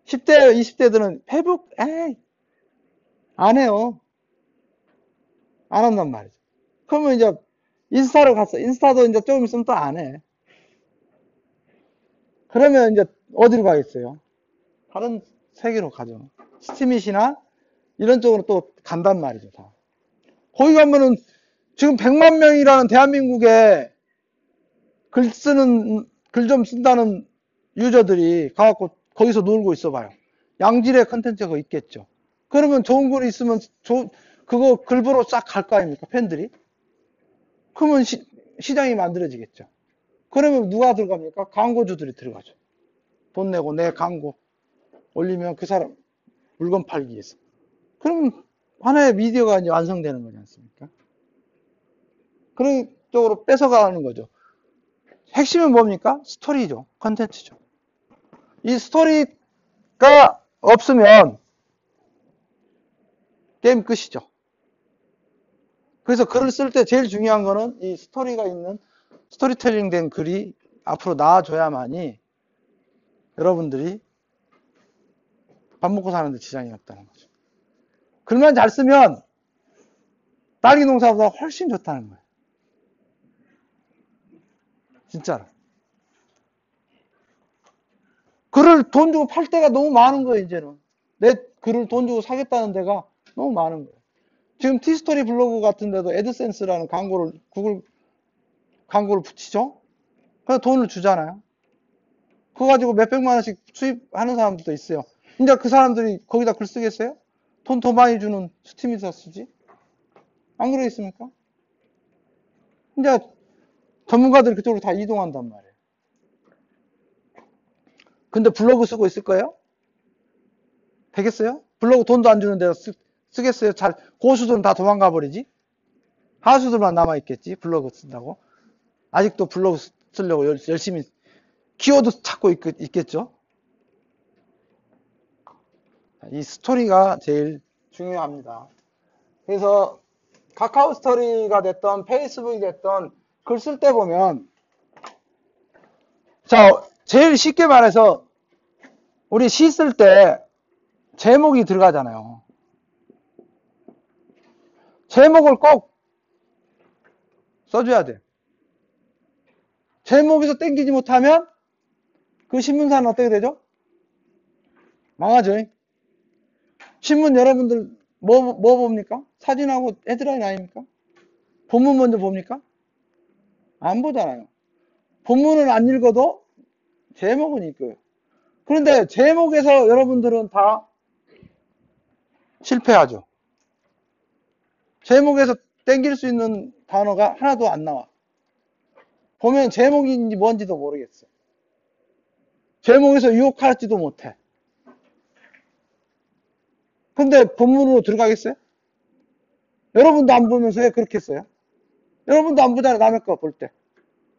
10대, 20대들은 페이스북, 에이, 안 해요. 안 한단 말이죠. 그러면 이제 인스타로 갔어. 인스타도 이제 조금 있으면 또 안 해. 그러면 이제 어디로 가겠어요? 다른 세계로 가죠. 스티밋이나 이런 쪽으로 또 간단 말이죠, 다. 거기 가면은 지금 100만 명이라는 대한민국에 글 좀 쓴다는 유저들이 가갖고 거기서 놀고 있어 봐요. 양질의 컨텐츠가 있겠죠. 그러면 좋은 글이 있으면 그거 글보로 싹 갈 거 아닙니까? 팬들이. 그러면 시장이 만들어지겠죠. 그러면 누가 들어갑니까? 광고주들이 들어가죠. 돈 내고 내 광고 올리면 그 사람 물건 팔기 위해서. 그러면 하나의 미디어가 이제 완성되는 거지 않습니까? 그런 쪽으로 뺏어가는 거죠. 핵심은 뭡니까? 스토리죠. 컨텐츠죠. 이 스토리가 없으면 게임 끝이죠. 그래서 글을 쓸 때 제일 중요한 거는 이 스토리가 있는 스토리텔링 된 글이 앞으로 나와줘야만이 여러분들이 밥 먹고 사는데 지장이 없다는 거죠. 글만 잘 쓰면 딸기 농사보다 훨씬 좋다는 거예요. 진짜로. 글을 돈 주고 팔 때가 너무 많은 거예요, 이제는. 내 글을 돈 주고 사겠다는 데가 너무 많은 거예요. 지금 티스토리 블로그 같은 데도 애드센스라는 구글 광고를 붙이죠? 그래서 돈을 주잖아요. 그거 가지고 몇백만 원씩 수입하는 사람들도 있어요. 이제 그 사람들이 거기다 글 쓰겠어요? 돈 더 많이 주는 스팀에서 쓰지? 안 그러겠습니까? 이제 전문가들이 그쪽으로 다 이동한단 말이에요. 근데 블로그 쓰고 있을 거예요? 되겠어요? 블로그 돈도 안 주는 데서 쓰겠어요? 고수들은 다 도망가 버리지? 하수들만 남아있겠지? 블로그 쓴다고. 아직도 블로그 쓰려고 열심히 키워드 찾고 있겠죠? 이 스토리가 제일 중요합니다. 그래서 카카오 스토리가 됐던 페이스북이 됐던 글 쓸 때 보면 자, 제일 쉽게 말해서 우리 시 쓸 때 제목이 들어가잖아요. 제목을 꼭 써줘야 돼. 제목에서 땡기지 못하면 그 신문사는 어떻게 되죠? 망하죠. 신문 여러분들 뭐 봅니까? 사진하고 헤드라인 아닙니까? 본문 먼저 봅니까? 안 보잖아요. 본문은 안 읽어도 제목은 읽어요. 그런데 제목에서 여러분들은 다 실패하죠. 제목에서 땡길 수 있는 단어가 하나도 안 나와. 보면 제목인지 뭔지도 모르겠어요. 제목에서 유혹할지도 못해. 근데 본문으로 들어가겠어요? 여러분도 안 보면서 왜 그렇게 했어요? 여러분도 안 보잖아요. 남의 거 볼 때.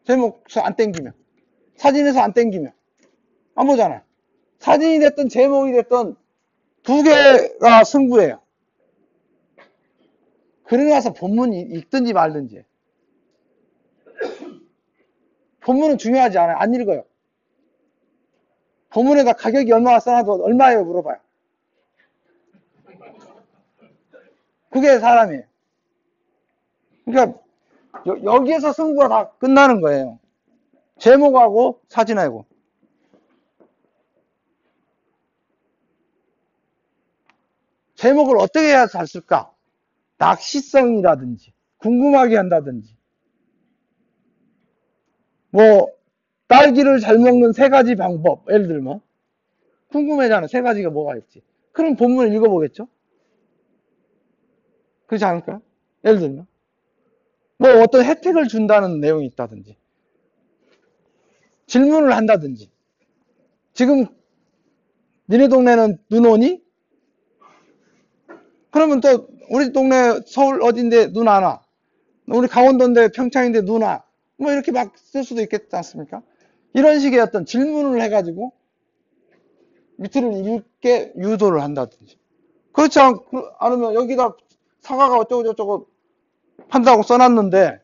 제목에서 안 땡기면. 사진에서 안 땡기면. 안 보잖아요. 사진이 됐든 제목이 됐든 두 개가 승부예요. 그러고 나서 본문 읽든지 말든지. 본문은 중요하지 않아요. 안 읽어요. 본문에다 가격이 얼마나 써놔도 얼마예요? 물어봐요. 그게 사람이에요. 그러니까 여기에서 승부가 다 끝나는 거예요. 제목하고 사진하고. 제목을 어떻게 해야 잘 쓸까? 낚시성이라든지, 궁금하게 한다든지, 뭐, 딸기를 잘 먹는 세 가지 방법, 예를 들면, 궁금해잖아. 세 가지가 뭐가 있지. 그럼 본문을 읽어보겠죠? 그렇지 않을까요? 예를 들면. 뭐 어떤 혜택을 준다는 내용이 있다든지, 질문을 한다든지, 지금 니네 동네는 눈 오니? 그러면 또 우리 동네 서울 어딘데 눈 안 와? 우리 강원도인데 평창인데 눈 와? 뭐 이렇게 막 쓸 수도 있겠지 않습니까? 이런 식의 어떤 질문을 해가지고 밑을 읽게 유도를 한다든지. 그렇지 않으면 여기다 사과가 어쩌고저쩌고 판다고 써놨는데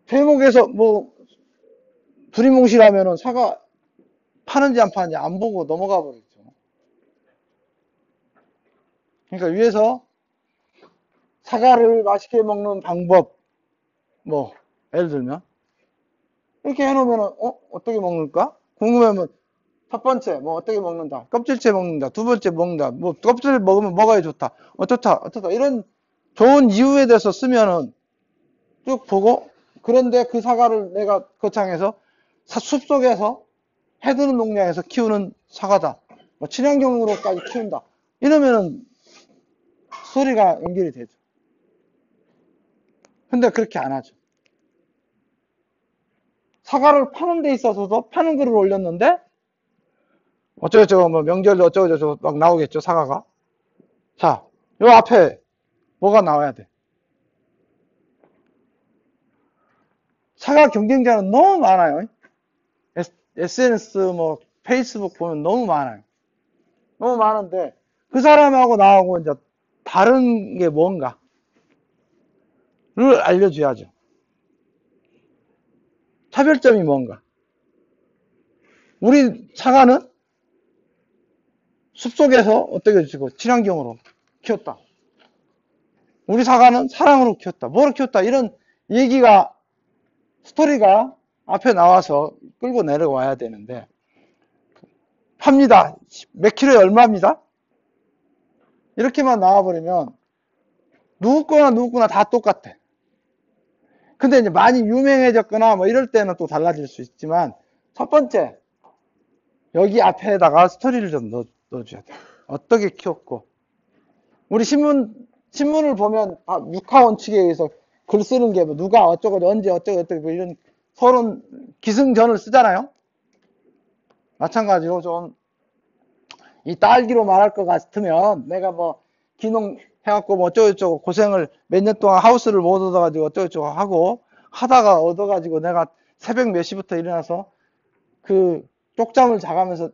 제목에서 뭐 두리뭉실하면은 사과 파는지 안 파는지 안 보고 넘어가 버리죠. 그러니까 위에서 사과를 맛있게 먹는 방법, 뭐 예를 들면 이렇게 해놓으면은 어떻게 먹는가? 궁금하면 첫 번째 뭐 어떻게 먹는다, 껍질째 먹는다, 두 번째 먹는다, 뭐 껍질 먹으면 뭐가 좋다, 어떻다 이런 좋은 이유에 대해서 쓰면은 쭉 보고, 그런데 그 사과를 내가 거창해서 숲속에서 해드는 농장에서 키우는 사과다, 뭐 친환경으로까지 키운다 이러면은 스토리가 연결이 되죠. 근데 그렇게 안 하죠. 사과를 파는 데 있어서도 파는 글을 올렸는데 어쩌고저쩌고 뭐 명절 어쩌고저쩌고 막 나오겠죠. 사과가. 자, 요 앞에 뭐가 나와야 돼? 사과 경쟁자는 너무 많아요. SNS 뭐 페이스북 보면 너무 많아요. 너무 많은데 그 사람하고 나하고 이제 다른 게 뭔가를 알려줘야죠. 차별점이 뭔가. 우리 사과는 숲속에서 어떻게 지고 친환경으로 키웠다. 우리 사과는 사랑으로 키웠다. 뭐로 키웠다. 이런 얘기가, 스토리가 앞에 나와서 끌고 내려와야 되는데, 팝니다. 몇 킬로에 얼마입니다. 이렇게만 나와버리면 누구거나 다 똑같아. 근데 이제 많이 유명해졌거나 뭐 이럴 때는 또 달라질 수 있지만, 첫 번째 여기 앞에다가 스토리를 좀 넣어줘야 돼. 어떻게 키웠고, 우리 신문을 보면 육하원 측에 의해서 글 쓰는 게 뭐 누가 어쩌고 언제 어쩌고 뭐 이런 서론 기승전을 쓰잖아요. 마찬가지로 좀 이 딸기로 말할 것 같으면 내가 뭐 기농 해갖고 뭐 어쩌고저쩌고 고생을 몇 년 동안 하우스를 못 얻어가지고 어쩌고저쩌고 하고 하다가 얻어가지고 내가 새벽 몇 시부터 일어나서 그 쪽잠을 자가면서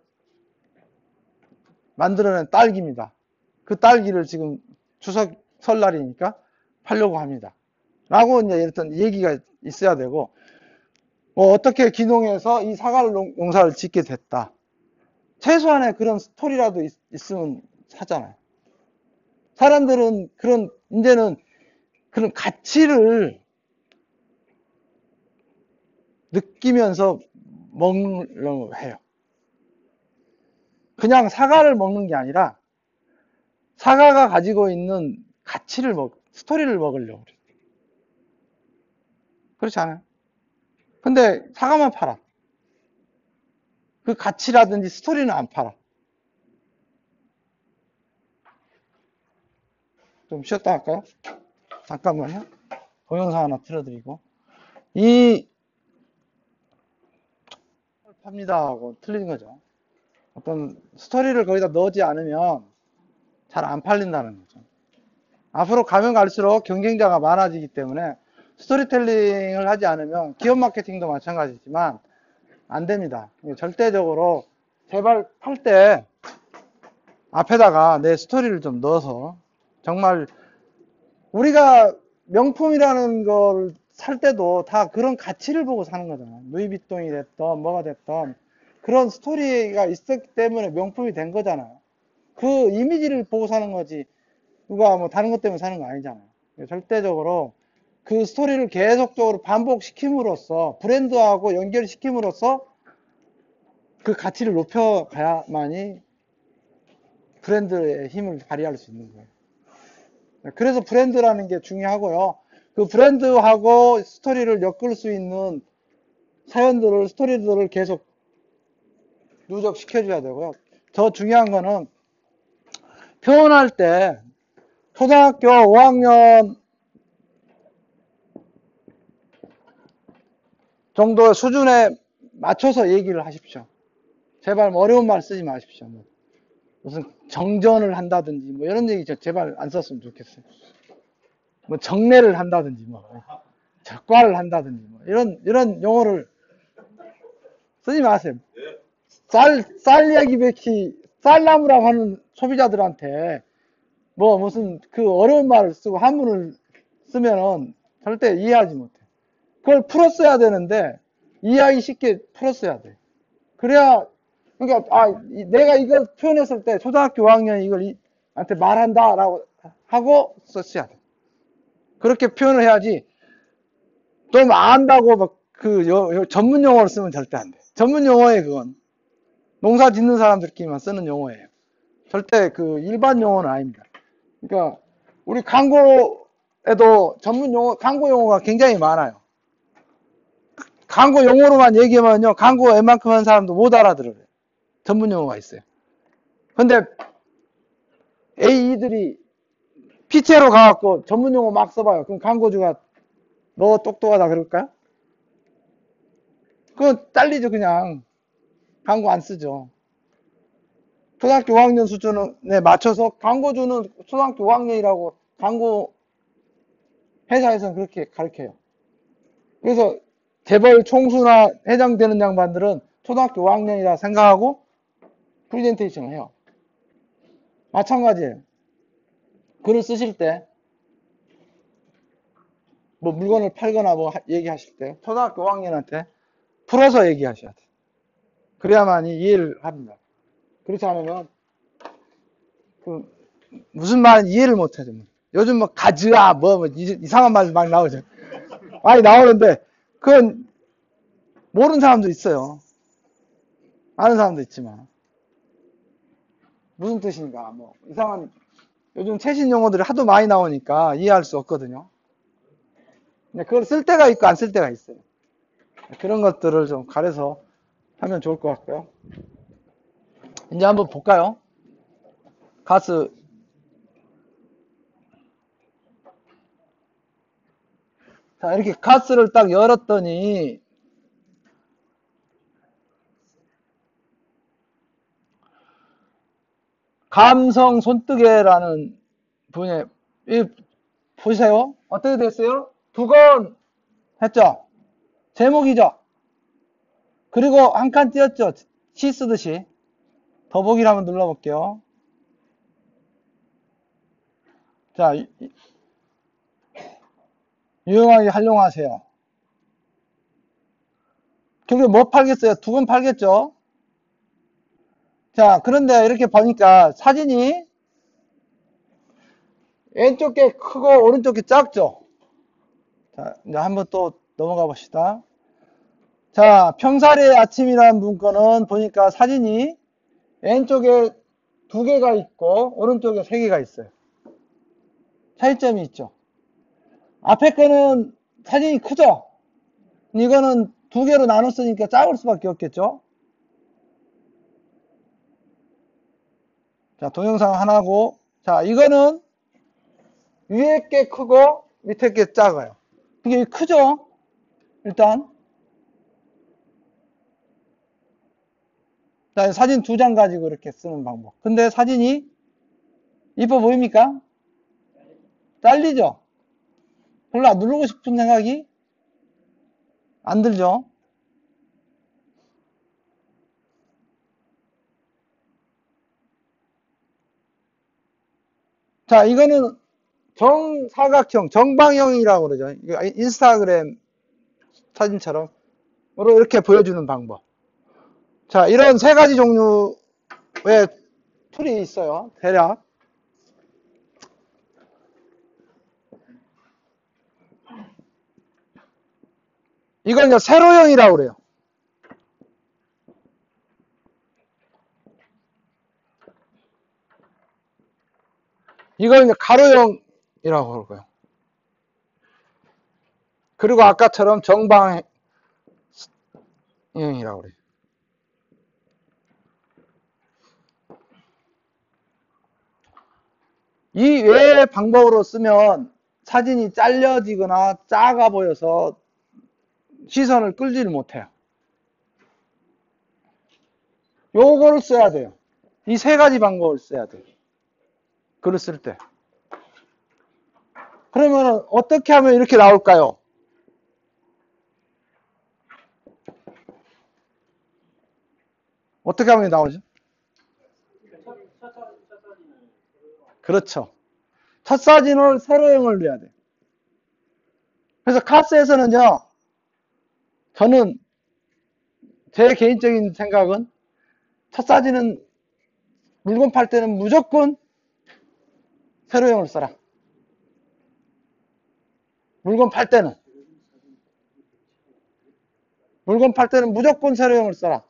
만들어낸 딸기입니다. 그 딸기를 지금 추석 설날이니까 팔려고 합니다. 라고 이제 이랬던 얘기가 있어야 되고, 뭐 어떻게 기농해서 이 사과 농사를 짓게 됐다. 최소한의 그런 스토리라도 있으면 사잖아요. 사람들은 이제는 그런 가치를 느끼면서 먹으려고 해요. 그냥 사과를 먹는 게 아니라 사과가 가지고 있는 가치를 스토리를 먹으려고 그래요. 그렇지 않아요? 근데 사과만 팔아. 그 가치라든지 스토리는 안 팔아. 좀 쉬었다 할까요? 잠깐만요. 동영상 하나 틀어드리고. 이 팝니다 하고 틀린 거죠. 어떤 스토리를 거기다 넣지 않으면 잘 안 팔린다는 거죠. 앞으로 가면 갈수록 경쟁자가 많아지기 때문에 스토리텔링을 하지 않으면 기업 마케팅도 마찬가지지만 안 됩니다. 절대적으로 제발 팔 때 앞에다가 내 스토리를 좀 넣어서, 정말 우리가 명품이라는 걸 살 때도 다 그런 가치를 보고 사는 거잖아요. 루이비통이 됐던 뭐가 됐던 그런 스토리가 있었기 때문에 명품이 된 거잖아요. 그 이미지를 보고 사는 거지 누가 뭐 다른 것 때문에 사는 거 아니잖아요. 절대적으로 그 스토리를 계속적으로 반복시킴으로써, 브랜드하고 연결시킴으로써 그 가치를 높여가야만이 브랜드의 힘을 발휘할 수 있는 거예요. 그래서 브랜드라는 게 중요하고요. 그 브랜드하고 스토리를 엮을 수 있는 사연들을, 스토리들을 계속 누적시켜줘야 되고요. 더 중요한 거는 표현할 때 초등학교 5학년 정도의 수준에 맞춰서 얘기를 하십시오. 제발 뭐 어려운 말 쓰지 마십시오. 뭐 무슨 정전을 한다든지 뭐 이런 얘기 제발 안 썼으면 좋겠어요. 뭐 정례를 한다든지 뭐 적과를 한다든지 뭐 이런 용어를 쓰지 마세요. 쌀 이야기 백히 쌀나무라고 하는 소비자들한테 뭐 무슨 그 어려운 말을 쓰고 한문을 쓰면은 절대 이해하지 못해. 그걸 풀었어야 되는데 이해하기 쉽게 풀었어야 돼. 그래야 그러니까 내가 이걸 표현했을 때 초등학교 5학년이 이걸 한테 말한다라고 하고 썼어야 돼. 그렇게 표현을 해야지 좀 안다고 막 그 전문 용어를 쓰면 절대 안 돼. 전문 용어에 그건 농사 짓는 사람들끼리만 쓰는 용어예요. 절대 그 일반 용어는 아닙니다. 그러니까 우리 광고에도 전문 용어, 광고 용어가 굉장히 많아요. 광고 용어로만 얘기하면요, 광고 웬만큼 하는 사람도 못 알아들어요. 전문 용어가 있어요. 근데 AE들이 피체로 가갖고 전문 용어 막 써봐요. 그럼 광고주가 너 똑똑하다 그럴까요? 그건 잘리죠, 그냥. 광고 안 쓰죠. 초등학교 5학년 수준에 맞춰서 광고주는 초등학교 5학년이라고 광고 회사에서는 그렇게 가르쳐요. 그래서 재벌 총수나 회장 되는 양반들은 초등학교 5학년이라 생각하고 프리젠테이션을 해요. 마찬가지예요. 글을 쓰실 때, 뭐 물건을 팔거나 뭐 얘기하실 때 초등학교 5학년한테 풀어서 얘기하셔야 돼요. 그래야만이 이해를 합니다. 그렇지 않으면 그 무슨 말인지 이해를 못하죠. 요즘 뭐 가즈아 뭐 이상한 말 막 나오죠. 많이 나오는데 그건 모르는 사람도 있어요. 아는 사람도 있지만 무슨 뜻인가 뭐 이상한 요즘 최신 용어들이 하도 많이 나오니까 이해할 수 없거든요. 근데 그걸 쓸 때가 있고 안 쓸 때가 있어요. 그런 것들을 좀 가려서 하면 좋을 것 같고요. 이제 한번 볼까요? 가스. 자, 이렇게 가스를 딱 열었더니 감성 손뜨개라는 분의 보세요. 어떻게 됐어요? 두 권 했죠? 제목이죠? 그리고 한 칸 띄었죠? 시 쓰듯이. 더보기를 한번 눌러볼게요. 자, 유용하게 활용하세요. 결국에 뭐 팔겠어요? 두 권 팔겠죠? 자, 그런데 이렇게 보니까 사진이 왼쪽 게 크고 오른쪽 게 작죠? 자, 이제 한번 또 넘어가 봅시다. 자, 평살의 아침이라는 문건은 보니까 사진이 왼쪽에 두 개가 있고 오른쪽에 세 개가 있어요. 차이점이 있죠. 앞에 거는 사진이 크죠? 이거는 두 개로 나눴으니까 작을 수밖에 없겠죠? 자, 동영상 하나고, 자, 이거는 위에 게 크고 밑에 게 작아요. 이게 크죠? 일단. 자, 사진 두 장 가지고 이렇게 쓰는 방법. 근데 사진이 이뻐 보입니까? 잘리죠? 별로 안 누르고 싶은 생각이 안 들죠? 자, 이거는 정사각형, 정방형이라고 그러죠. 인스타그램 사진처럼 이렇게 보여주는 방법. 자, 이런 세 가지 종류의 툴이 있어요. 대략. 이걸 이제 세로형이라고 그래요. 이걸 이제 가로형이라고 그러고요. 그리고 아까처럼 정방형이라고 그래요. 이 외의 방법으로 쓰면 사진이 잘려지거나 작아 보여서 시선을 끌지를 못해요. 요거를 써야 돼요. 이 세 가지 방법을 써야 돼요. 글을 쓸 때. 그러면 어떻게 하면 이렇게 나올까요? 어떻게 하면 나오죠? 그렇죠. 첫 사진을 세로형을 넣어야 돼요. 그래서 카스에서는요, 저는 제 개인적인 생각은 첫 사진은 물건 팔 때는 무조건 세로형을 써라. 물건 팔 때는 무조건 세로형을 써라.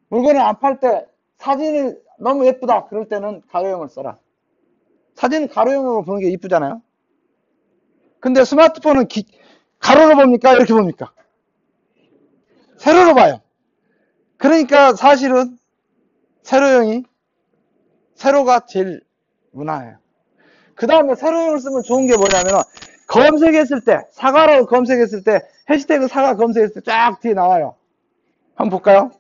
물건을 안 팔 때 사진이 너무 예쁘다 그럴 때는 가로형을 써라. 사진은 가로형으로 보는 게 이쁘잖아요. 근데 스마트폰은 가로로 봅니까? 이렇게 봅니까? 세로로 봐요. 그러니까 사실은 세로가 제일 무난해요. 그 다음에 세로형을 쓰면 좋은 게 뭐냐면 검색했을 때, 사과라고 검색했을 때 해시태그 사과 검색했을 때 쫙 뒤에 나와요. 한번 볼까요?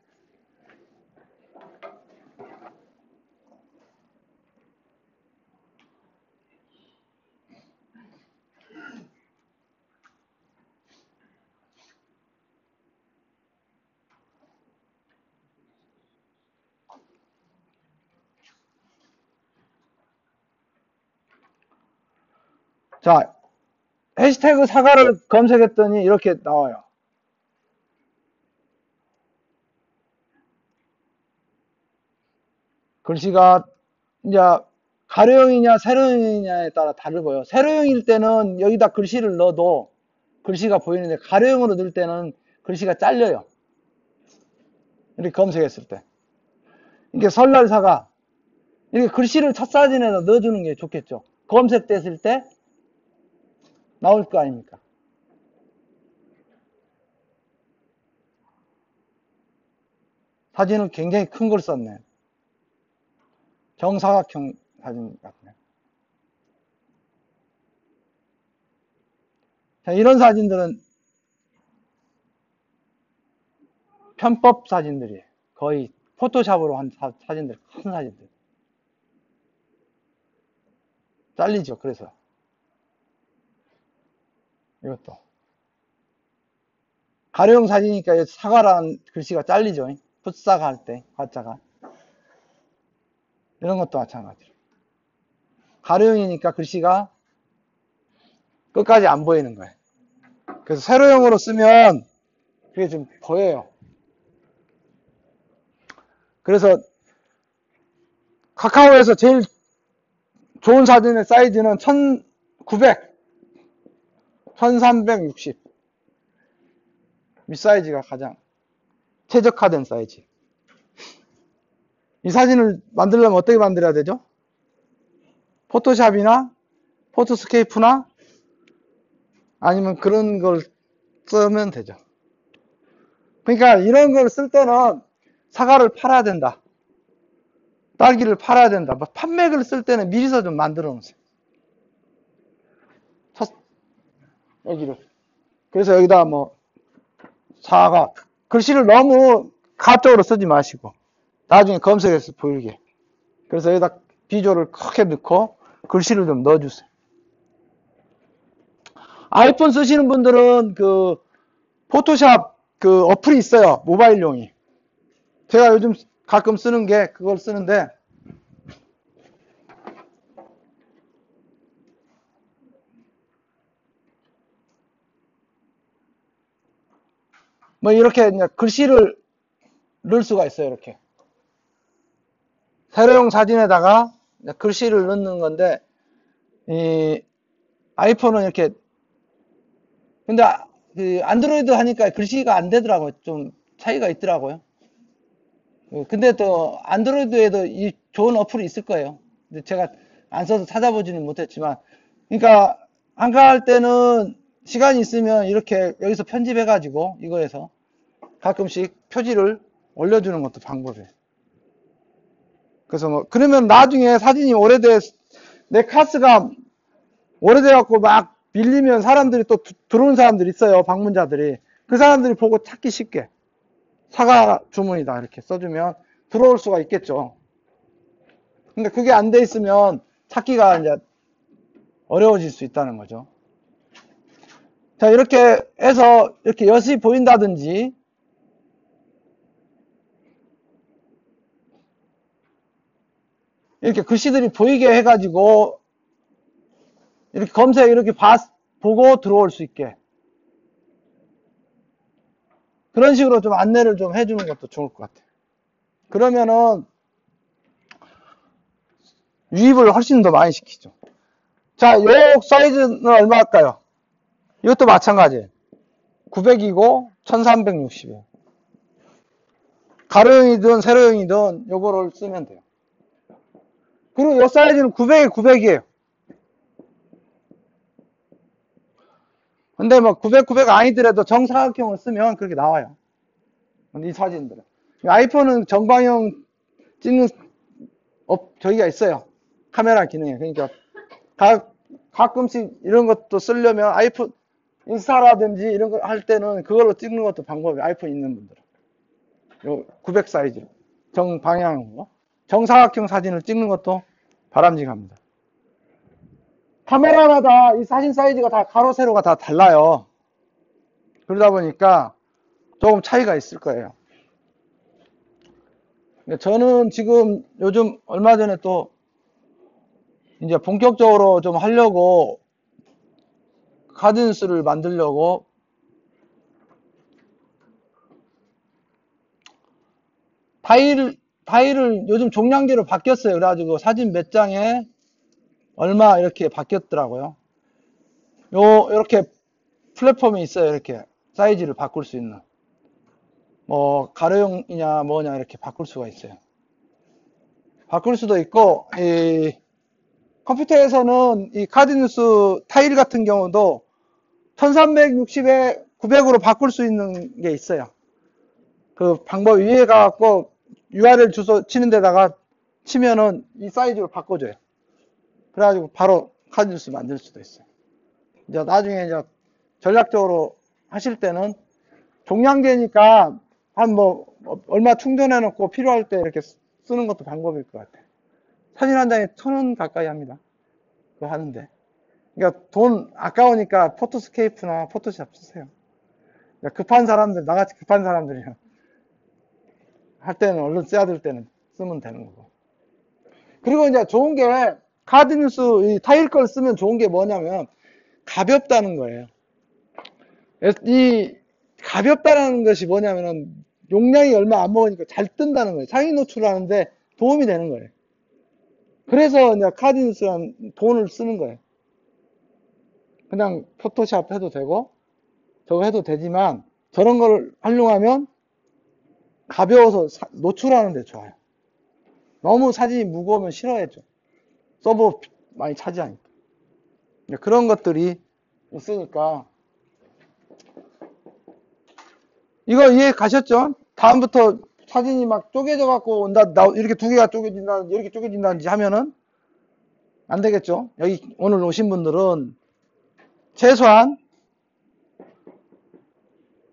자, 해시태그 사과를 검색했더니 이렇게 나와요. 글씨가 이제 가로형이냐 세로형이냐에 따라 다르고요. 세로형일 때는 여기다 글씨를 넣어도 글씨가 보이는데 가로형으로 넣을 때는 글씨가 잘려요. 이렇게 검색했을 때. 이게 설날 사과. 이렇게 글씨를 첫 사진에다 넣어주는 게 좋겠죠. 검색됐을 때 나올 거 아닙니까? 사진은 굉장히 큰 걸 썼네. 정사각형 사진 같네. 자, 이런 사진들은 편법 사진들이에요. 거의 포토샵으로 한 사진들, 큰 사진들. 잘리죠, 그래서. 이것도. 가로형 사진이니까 사과라는 글씨가 잘리죠. 풋사과 할 때, 과자가. 이런 것도 마찬가지로. 가로형이니까 글씨가 끝까지 안 보이는 거예요. 그래서 세로형으로 쓰면 그게 좀 보여요. 그래서 카카오에서 제일 좋은 사진의 사이즈는 1900, 1360. 이 사이즈가 가장 최적화된 사이즈. 이 사진을 만들려면 어떻게 만들어야 되죠? 포토샵이나 포토스케이프나 아니면 그런 걸 쓰면 되죠. 그러니까 이런 걸 쓸 때는 사과를 팔아야 된다. 딸기를 팔아야 된다. 판매글 쓸 때는 미리서 좀 만들어 놓으세요. 여기를. 그래서 여기다 뭐 사과 글씨를 너무 가쪽으로 쓰지 마시고 나중에 검색해서 보이게. 그래서 여기다 비조를 크게 넣고 글씨를 좀 넣어주세요. 아이폰 쓰시는 분들은 그 포토샵 그 어플이 있어요. 모바일용이. 제가 요즘 가끔 쓰는 게 그걸 쓰는데 뭐 이렇게 글씨를 넣을 수가 있어요. 이렇게 세로형 사진에다가 글씨를 넣는 건데 이 아이폰은 이렇게 근데 그 안드로이드 하니까 글씨가 안 되더라고요. 좀 차이가 있더라고요. 근데 또 안드로이드에도 이 좋은 어플이 있을 거예요. 근데 제가 안 써서 찾아보지는 못했지만, 그러니까 한가할 때는 시간이 있으면 이렇게 여기서 편집해가지고 이거에서 가끔씩 표지를 올려주는 것도 방법이에요. 그래서 뭐 그러면 나중에 사진이 내 카스가 오래돼갖고 막 밀리면 사람들이 또 들어오는 사람들이 있어요. 방문자들이. 그 사람들이 보고 찾기 쉽게 사과 주문이다 이렇게 써주면 들어올 수가 있겠죠. 근데 그게 안 돼 있으면 찾기가 이제 어려워질 수 있다는 거죠. 자, 이렇게 해서 이렇게 엿이 보인다든지 이렇게 글씨들이 보이게 해가지고 이렇게 검색 이렇게 보고 들어올 수 있게 그런 식으로 좀 안내를 좀 해주는 것도 좋을 것 같아요. 그러면은 유입을 훨씬 더 많이 시키죠. 자, 요 사이즈는 얼마 할까요? 이것도 마찬가지예요. 900이고 1360이에요. 가로형이든 세로형이든 요거를 쓰면 돼요. 그리고 요 사이즈는 900에 900이에요. 근데 뭐 900 아니더라도 정사각형을 쓰면 그렇게 나와요. 이 사진들은. 아이폰은 정방형 찍는 저기가 있어요. 카메라 기능에. 그러니까 가끔씩 이런 것도 쓰려면 아이폰 인스타라든지 이런 거 할 때는 그걸로 찍는 것도 방법이 아이폰 있는 분들은. 요 900 사이즈 정방향으로 정사각형 사진을 찍는 것도 바람직합니다. 카메라마다 이 사진 사이즈가 다 가로 세로가 다 달라요. 그러다 보니까 조금 차이가 있을 거예요. 저는 지금 요즘 얼마 전에 또 이제 본격적으로 좀 하려고 카드뉴스를 만들려고 타일을 요즘 종량제로 바뀌었어요. 그래가지고 사진 몇 장에 얼마 이렇게 바뀌었더라고요. 이렇게 플랫폼이 있어요. 이렇게 사이즈를 바꿀 수 있는. 뭐 가로형이냐 뭐냐 이렇게 바꿀 수가 있어요. 바꿀 수도 있고 이 컴퓨터에서는 이 카드뉴스 타일 같은 경우도 1360에 900으로 바꿀 수 있는 게 있어요. 그 방법 위에 가갖고 URL 주소 치는 데다가 치면은 이 사이즈로 바꿔줘요. 그래가지고 바로 카드뉴스 만들 수도 있어요. 이제 나중에 이제 전략적으로 하실 때는 종량제니까 한 뭐 얼마 충전해 놓고 필요할 때 이렇게 쓰는 것도 방법일 것 같아요. 사진 한 장에 1000원 가까이 합니다. 그거 하는데. 그러니까 돈 아까우니까 포토스케이프나 포토샵 쓰세요. 급한 사람들, 나같이 급한 사람들이요. 할 때는 얼른 써야 될 때는 쓰면 되는 거고. 그리고 이제 좋은 게 카드뉴스 이 타일 걸 쓰면 좋은 게 뭐냐면 가볍다는 거예요. 이 가볍다는 것이 뭐냐면은 용량이 얼마 안 먹으니까 잘 뜬다는 거예요. 상위 노출하는데 도움이 되는 거예요. 그래서 이제 카드뉴스란 돈을 쓰는 거예요. 그냥 포토샵 해도 되고 저거 해도 되지만 저런 걸 활용하면 가벼워서 노출하는 데 좋아요. 너무 사진이 무거우면 싫어해죠. 서버 많이 차지하니까. 그런 것들이 있으니까 이거 이해 가셨죠? 다음부터 사진이 막 쪼개져 갖고 온다, 이렇게 두 개가 쪼개진다, 이렇게 쪼개진다든지 하면은 안 되겠죠? 여기 오늘 오신 분들은 최소한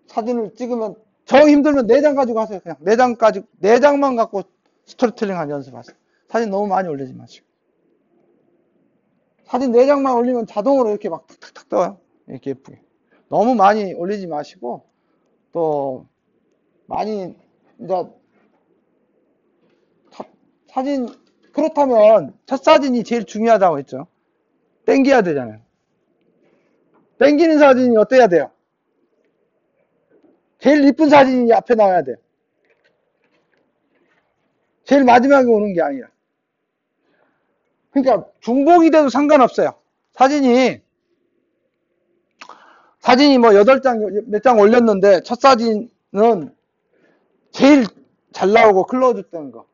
사진을 찍으면 정 힘들면 4장 가지고 하세요. 그냥 4장만 갖고 스토리텔링 하는 연습하세요. 사진 너무 많이 올리지 마시고. 사진 4장만 올리면 자동으로 이렇게 막 탁탁탁 떠요. 이렇게 예쁘게. 너무 많이 올리지 마시고 또 많이 이제 사진 그렇다면 첫 사진이 제일 중요하다고 했죠. 땡겨야 되잖아요. 땡기는 사진이 어때야 돼요? 제일 이쁜 사진이 앞에 나와야 돼요. 제일 마지막에 오는 게 아니라. 그러니까 중복이 돼도 상관없어요. 사진이 뭐 8장 몇 장 올렸는데 첫 사진은 제일 잘 나오고 클로즈 되는 거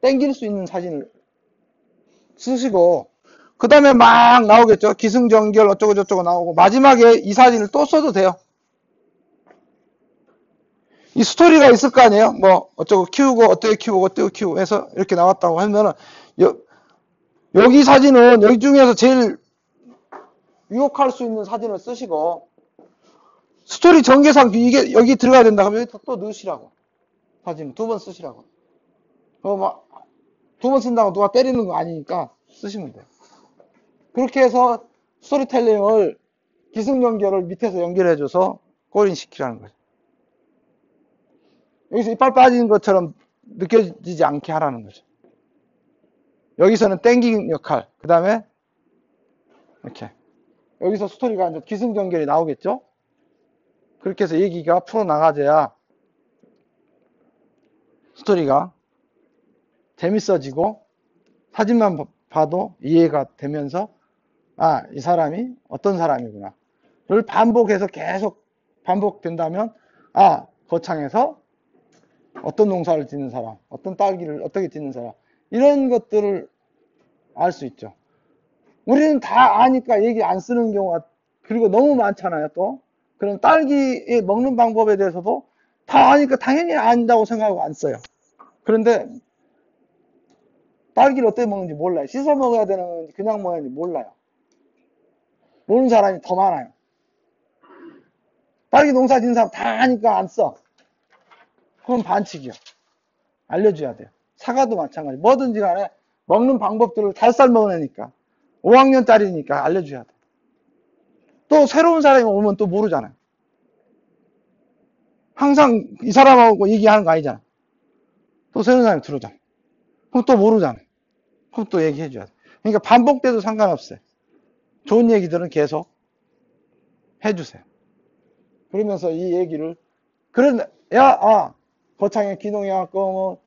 땡길 수 있는 사진을 쓰시고, 그 다음에 막 나오겠죠. 기승전결 어쩌고 저쩌고 나오고, 마지막에 이 사진을 또 써도 돼요. 이 스토리가 있을 거 아니에요? 뭐, 어쩌고 키우고, 어떻게 키우고, 어떻게 키우고 해서 이렇게 나왔다고 하면은, 여기 사진은, 여기 중에서 제일 유혹할 수 있는 사진을 쓰시고, 스토리 전개상 이게 여기 들어가야 된다 그러면 여기 또 넣으시라고. 사진 두 번 쓰시라고. 막, 두 번 쓴다고 누가 때리는 거 아니니까 쓰시면 돼요. 그렇게 해서 스토리텔링을 기승전결을 밑에서 연결해줘서 꼬린시키라는 거죠. 여기서 이빨 빠지는 것처럼 느껴지지 않게 하라는 거죠. 여기서는 땡기는 역할, 그 다음에 이렇게 여기서 스토리가 이제 기승전결이 나오겠죠. 그렇게 해서 얘기가 풀어나가져야 스토리가 재밌어지고 사진만 봐도 이해가 되면서 이 사람이 어떤 사람이구나 를 반복해서 계속 반복된다면 거창에서 어떤 농사를 짓는 사람, 어떤 딸기를 어떻게 짓는 사람, 이런 것들을 알 수 있죠. 우리는 다 아니까 얘기 안 쓰는 경우가 그리고 너무 많잖아요. 또 그럼 딸기 먹는 방법에 대해서도 다 아니까 당연히 안다고 생각하고 안 써요. 그런데 딸기를 어떻게 먹는지 몰라요. 씻어 먹어야 되는 건지 그냥 먹어야 되는지 몰라요. 모르는 사람이 더 많아요. 딸기 농사 짓는 사람 다 아니까 안 써. 그건 반칙이요. 알려줘야 돼요. 사과도 마찬가지. 뭐든지 간에 먹는 방법들을 잘 먹으니까 5학년짜리니까 알려줘야 돼. 또 새로운 사람이 오면 또 모르잖아요. 항상 이 사람하고 얘기하는 거 아니잖아. 또 새로운 사람이 들어오잖아. 그럼 또 모르잖아. 그럼 또 얘기해줘야 돼. 그러니까 반복돼도 상관없어요. 좋은 얘기들은 계속 해주세요. 그러면서 이 얘기를 거창에 기농해갖고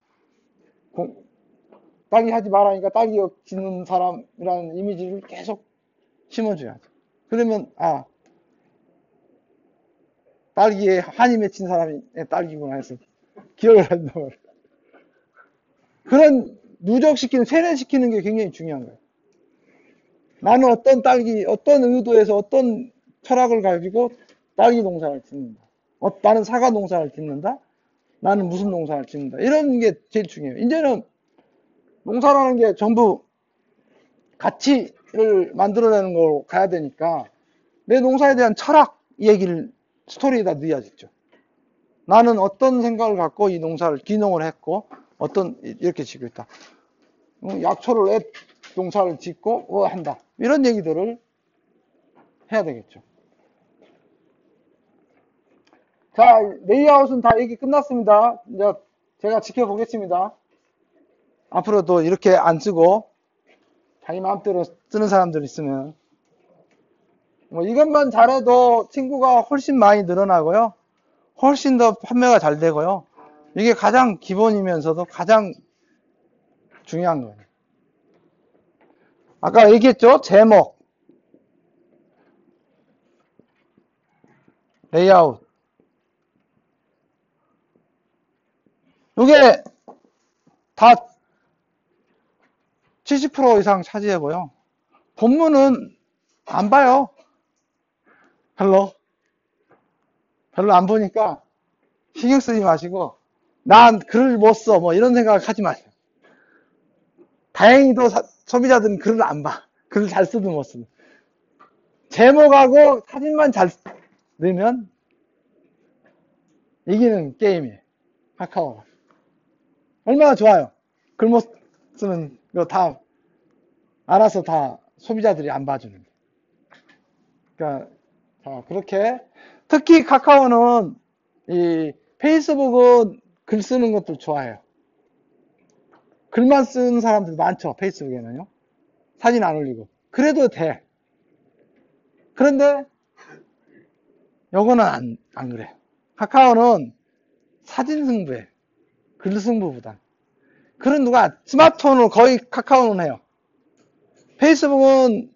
딸기 하지 말라니까 딸기 짓는 사람이라는 이미지를 계속 심어줘야 돼. 그러면 딸기에 한이 맺힌 사람이 딸기구나 해서 기억을 한단 말이에요. 그런 누적시키는, 세뇌시키는 게 굉장히 중요한 거예요. 나는 어떤 딸기, 어떤 의도에서 어떤 철학을 가지고 딸기 농사를 짓는다. 나는 사과 농사를 짓는다. 나는 무슨 농사를 짓는다. 이런 게 제일 중요해요. 이제는 농사라는 게 전부 가치를 만들어내는 걸로 가야 되니까 내 농사에 대한 철학 얘기를 스토리에다 넣어야겠죠. 나는 어떤 생각을 갖고 이 농사를 기농을 했고 이렇게 짓고 있다. 약초를 애 농사를 짓고 한다. 이런 얘기들을 해야 되겠죠. 자, 레이아웃은 다 얘기 끝났습니다. 이제 제가 지켜보겠습니다. 앞으로도 이렇게 안 쓰고 자기 마음대로 쓰는 사람들 있으면 이것만 잘해도 친구가 훨씬 많이 늘어나고요. 훨씬 더 판매가 잘 되고요. 이게 가장 기본이면서도 가장 중요한 거예요. 아까 얘기했죠? 제목, 레이아웃. 이게 다 70% 이상 차지하고요. 본문은 안 봐요. 별로 안 보니까 신경 쓰지 마시고 난 글을 못 써 뭐 이런 생각 하지 마세요. 다행히도 소비자들은 글을 안 봐. 글을 잘 쓰든 못 쓰든. 제목하고 사진만 잘 넣으면 이기는 게임이에요. 카카오가. 얼마나 좋아요. 글 못 쓰면 이거 다 알아서 다 소비자들이 안 봐주는. 그러니까 그렇게 특히 카카오는 이 페이스북은 글 쓰는 것도 좋아해요. 글만 쓰는 사람들 많죠. 페이스북에는요. 사진 안 올리고. 그래도 돼. 그런데 요거는 안 그래. 카카오는 사진 승부에 글 승부보다. 그런 누가 스마트폰으로 거의 카카오는 해요. 페이스북은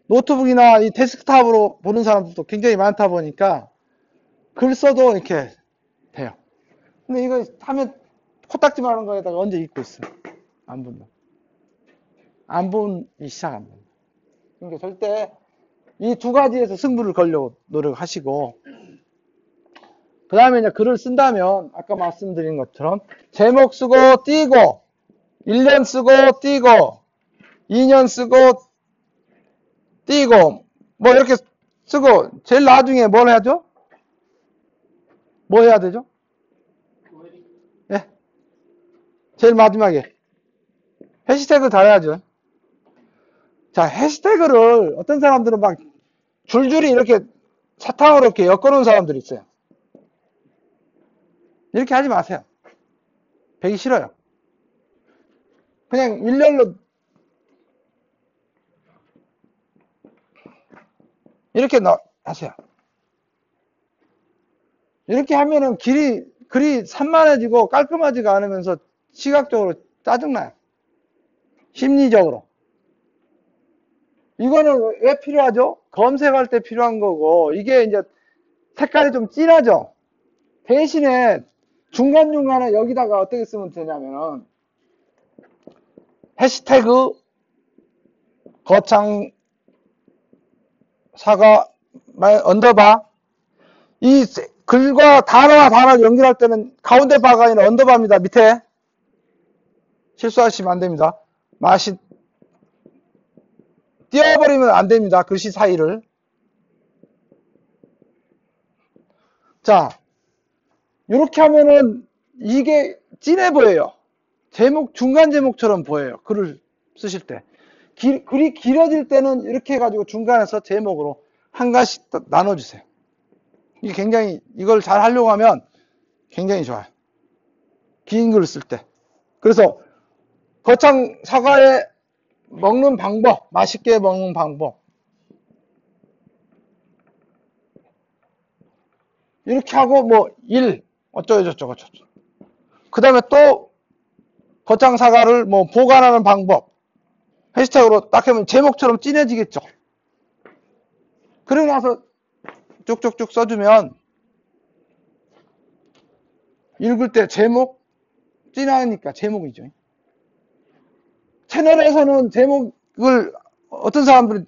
노트북이나 이 데스크탑으로 보는 사람들도 굉장히 많다 보니까 글 써도 이렇게 돼요. 근데 이거 하면 코딱지만 하는 거에다가 언제 읽고 있어? 안 본다. 안 보기 시작합니다. 그러니까 절대 이 두 가지에서 승부를 걸려고 노력하시고, 그 다음에 이제 글을 쓴다면, 아까 말씀드린 것처럼, 제목 쓰고, 띄고, 1년 쓰고, 띄고, 2년 쓰고, 띄고, 뭐 이렇게 쓰고, 제일 나중에 뭘 해야죠? 뭐 해야 되죠? 예. 제일 마지막에. 해시태그 달아야죠. 자, 해시태그를 어떤 사람들은 막 줄줄이 이렇게 사탕으로 이렇게 엮어놓은 사람들이 있어요. 이렇게 하지 마세요. 배기 싫어요. 그냥 일렬로 이렇게 하세요. 이렇게 하면은 글이 산만해지고 깔끔하지가 않으면서 시각적으로 짜증나요. 심리적으로. 이거는 왜 필요하죠? 검색할 때 필요한 거고, 이게 이제 색깔이 좀 진하죠? 대신에 중간중간에 여기다가 어떻게 쓰면 되냐면은, 해시태그, 거창, 사과, 언더바, 이 글과 단어와 단어를 연결할 때는 가운데 바가 아니라 언더바입니다. 밑에. 실수하시면 안 됩니다. 띄워버리면 안 됩니다. 글씨 사이를. 자, 이렇게 하면은 이게 진해 보여요. 중간 제목처럼 보여요. 글을 쓰실 때. 글이 길어질 때는 이렇게 해가지고 중간에서 제목으로 한 가지 나눠주세요. 이게 굉장히, 이걸 잘 하려고 하면 굉장히 좋아요. 긴 글을 쓸 때. 그래서, 거창 사과에 먹는 방법, 맛있게 먹는 방법. 이렇게 하고, 뭐, 어쩌고저쩌고. 그 다음에 또, 거창 사과를 뭐, 보관하는 방법. 해시태그로 딱 하면 제목처럼 진해지겠죠. 그러고 나서 쭉쭉쭉 써주면, 읽을 때 제목, 진하니까 제목이죠. 채널에서는 제목을, 어떤 사람이면,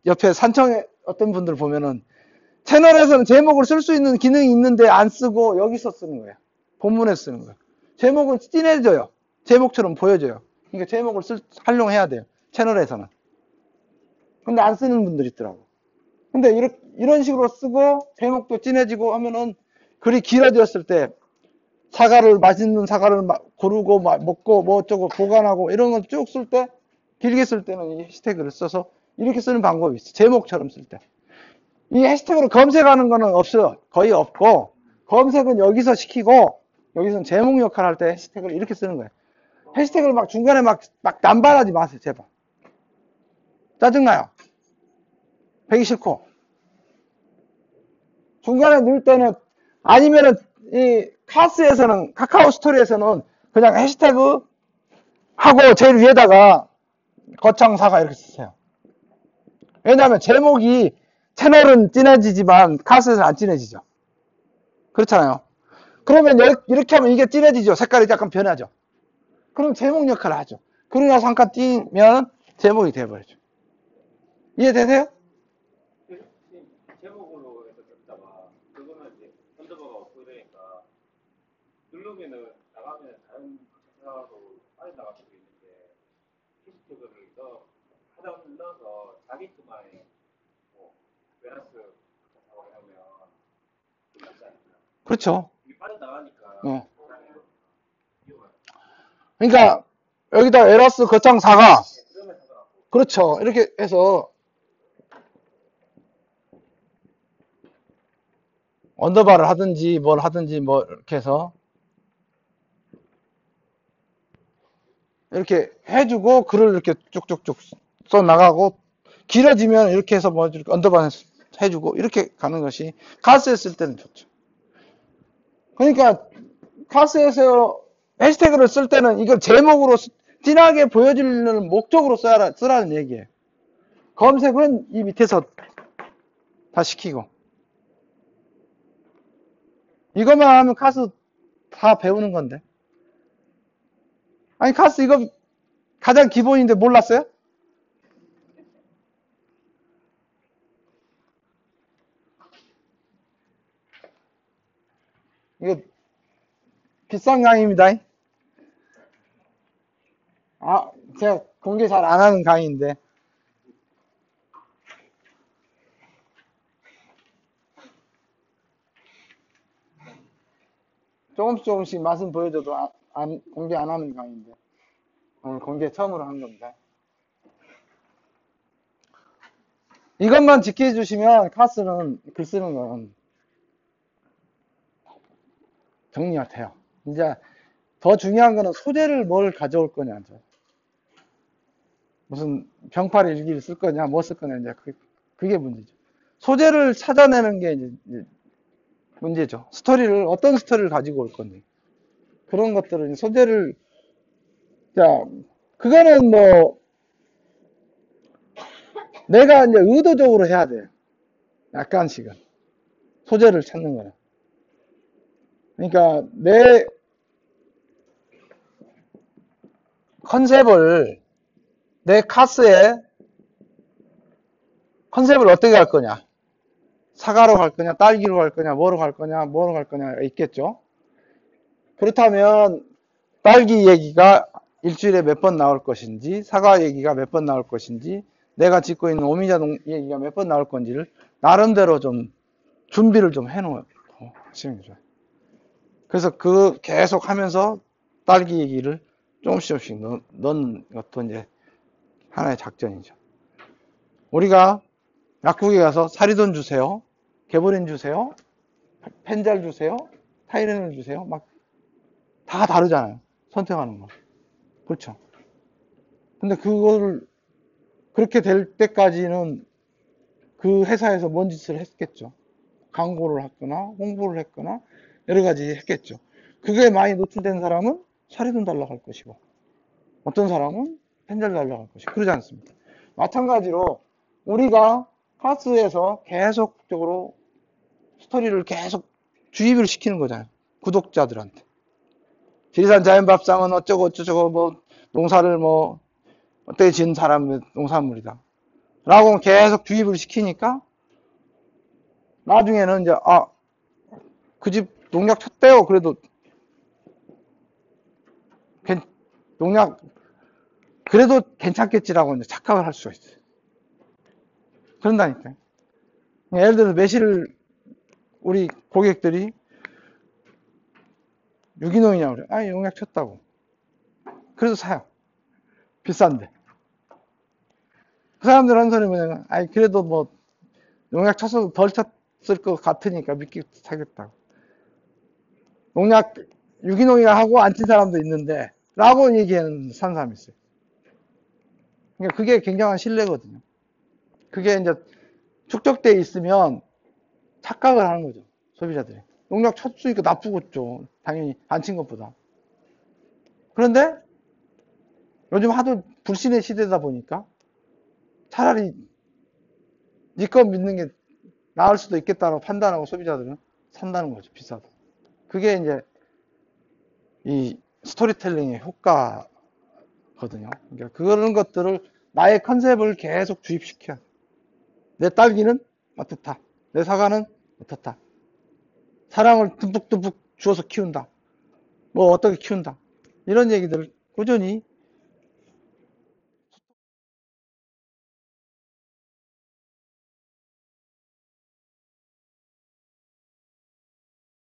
옆에 산청에 어떤 분들 보면은, 채널에서는 제목을 쓸 수 있는 기능이 있는데 안 쓰고 여기서 쓰는 거예요. 본문에 쓰는 거예요. 제목은 진해져요. 제목처럼 보여져요. 그러니까 제목을 활용해야 돼요. 채널에서는. 근데 안 쓰는 분들이 있더라고. 근데 이런 식으로 쓰고 제목도 진해지고 하면은 글이 길어졌을 때 맛있는 사과를 고르고 먹고 뭐 어쩌고 보관하고 이런 걸 쭉 쓸 때 길게 쓸 때는 이 해시태그를 써서 이렇게 쓰는 방법이 있어요. 제목처럼 쓸 때. 이 해시태그로 검색하는 거는 없어요. 거의 없고, 검색은 여기서 시키고, 여기서는 제목 역할 할 때 해시태그를 이렇게 쓰는 거예요. 해시태그를 중간에 막 남발하지 마세요, 제발. 짜증나요. 배기 싫고. 중간에 넣을 때는, 아니면은, 이 카카오 스토리에서는 그냥 해시태그 하고 제일 위에다가 거창사과 이렇게 쓰세요. 왜냐하면 제목이 채널은 진해지지만 카스에서는 안 진해지죠. 그렇잖아요. 그러면 이렇게 하면 이게 진해지죠. 색깔이 약간 변하죠. 그럼 제목 역할을 하죠. 그러나 잠깐 띄면 제목이 돼버리죠. 이해되세요? 제목으로 해서 썼다가 그거는 이제 언더바가 없고 그러니까 누르면은 나가면 다른 회사도 빨리 나갈 수도 있는데 해시태그를 하다 넣어서 자기 것만의 뭐 웨라스 하고 하면 낫지 않을까? 그렇죠. 이게 빨리 나가니까 그러니까 여기다 에러스 거창 사과. 그렇죠. 이렇게 해서 언더바를 하든지 뭘 하든지 뭐 이렇게 해서 이렇게 해주고 글을 이렇게 쭉쭉쭉 써 나가고 길어지면 이렇게 해서 뭐 언더바 해주고 이렇게 가는 것이 카스에 쓸 때는 좋죠. 그러니까 카스에서 해시태그를 쓸 때는 이걸 제목으로 진하게 보여주는 목적으로 쓰라는 얘기예요. 검색은 이 밑에서 다 시키고 이것만 하면 카스 다 배우는 건데 아니, 카스 이거 가장 기본인데 몰랐어요? 이거 비싼 강의입니다. 아, 제가 공개 잘 안 하는 강의인데. 조금씩 맛은 보여줘도 공개 안 하는 강의인데. 오늘 공개 처음으로 한 겁니다. 이것만 지켜해 주시면 카스는 글 쓰는 건 정리가 돼요. 이제 더 중요한 거는 소재를 뭘 가져올 거냐죠. 무슨 병팔 일기를 쓸 거냐, 뭐 쓸 거냐, 이제 그게 문제죠. 소재를 찾아내는 게 이제 문제죠. 어떤 스토리를 가지고 올 건지. 그런 것들은 소재를, 자, 그거는 뭐, 내가 이제 의도적으로 해야 돼요. 약간씩은. 소재를 찾는 거는. 그러니까, 내 컨셉을, 내 카스에 컨셉을 어떻게 할 거냐. 사과로 갈 거냐, 딸기로 갈 거냐, 뭐로 갈 거냐가 있겠죠. 그렇다면, 딸기 얘기가 일주일에 몇 번 나올 것인지, 사과 얘기가 몇 번 나올 것인지, 내가 짓고 있는 오미자 얘기가 몇 번 나올 건지를 나름대로 좀 준비를 좀 해놓으시는 거죠. 그래서 계속 하면서 딸기 얘기를 조금씩 넣는 것도 이제 하나의 작전이죠. 우리가 약국에 가서 사리돈 주세요, 개보린 주세요, 펜잘 주세요, 타이레놀 주세요. 막 다 다르잖아요. 선택하는 거. 그렇죠. 근데 그거를 그렇게 될 때까지는 그 회사에서 뭔 짓을 했겠죠. 광고를 했거나 홍보를 했거나 여러 가지 했겠죠. 그게 많이 노출된 사람은 사리돈 달라고 할 것이고 어떤 사람은 펜잘 달라고 할 것이고 그러지 않습니다. 마찬가지로 우리가 카스에서 계속적으로 스토리를 계속 주입을 시키는 거잖아요. 구독자들한테. 지리산 자연밥상은 어쩌고 뭐 농사를 뭐 어떻게 지은 사람의 농산물이다. 라고 계속 주입을 시키니까 나중에는 이제 그 집 농약 쳤대요. 그래도 농약 그래도 괜찮겠지라고 이제 착각을 할 수가 있어요. 그런다니까요. 예를 들어서 매실을 우리 고객들이 유기농이냐고 그래. 아니 농약 쳤다고. 그래도 사요. 비싼데. 그 사람들 하는 소리 뭐냐면 아니 그래도 뭐 농약 쳤어도 덜 쳤을 것 같으니까 믿기 사겠다고. 농약 유기농이라 하고 안 친 사람도 있는데 라고 얘기하는 산 사람이 있어요. 그러니까 그게 굉장한 신뢰거든요. 그게 이제 축적되어 있으면 착각을 하는 거죠. 소비자들이. 농약 쳤으니까 나쁘겠죠. 당연히 안 친 것보다. 그런데 요즘 하도 불신의 시대다 보니까 차라리 네 거 믿는 게 나을 수도 있겠다라고 판단하고 소비자들은 산다는 거죠. 비싸도. 그게 이제 이 스토리텔링의 효과거든요. 그러니까 그런 것들을 나의 컨셉을 계속 주입시켜. 내 딸기는 어떻다. 내 사과는 어떻다. 사랑을 듬뿍듬뿍 주어서 키운다. 뭐 어떻게 키운다. 이런 얘기들을 꾸준히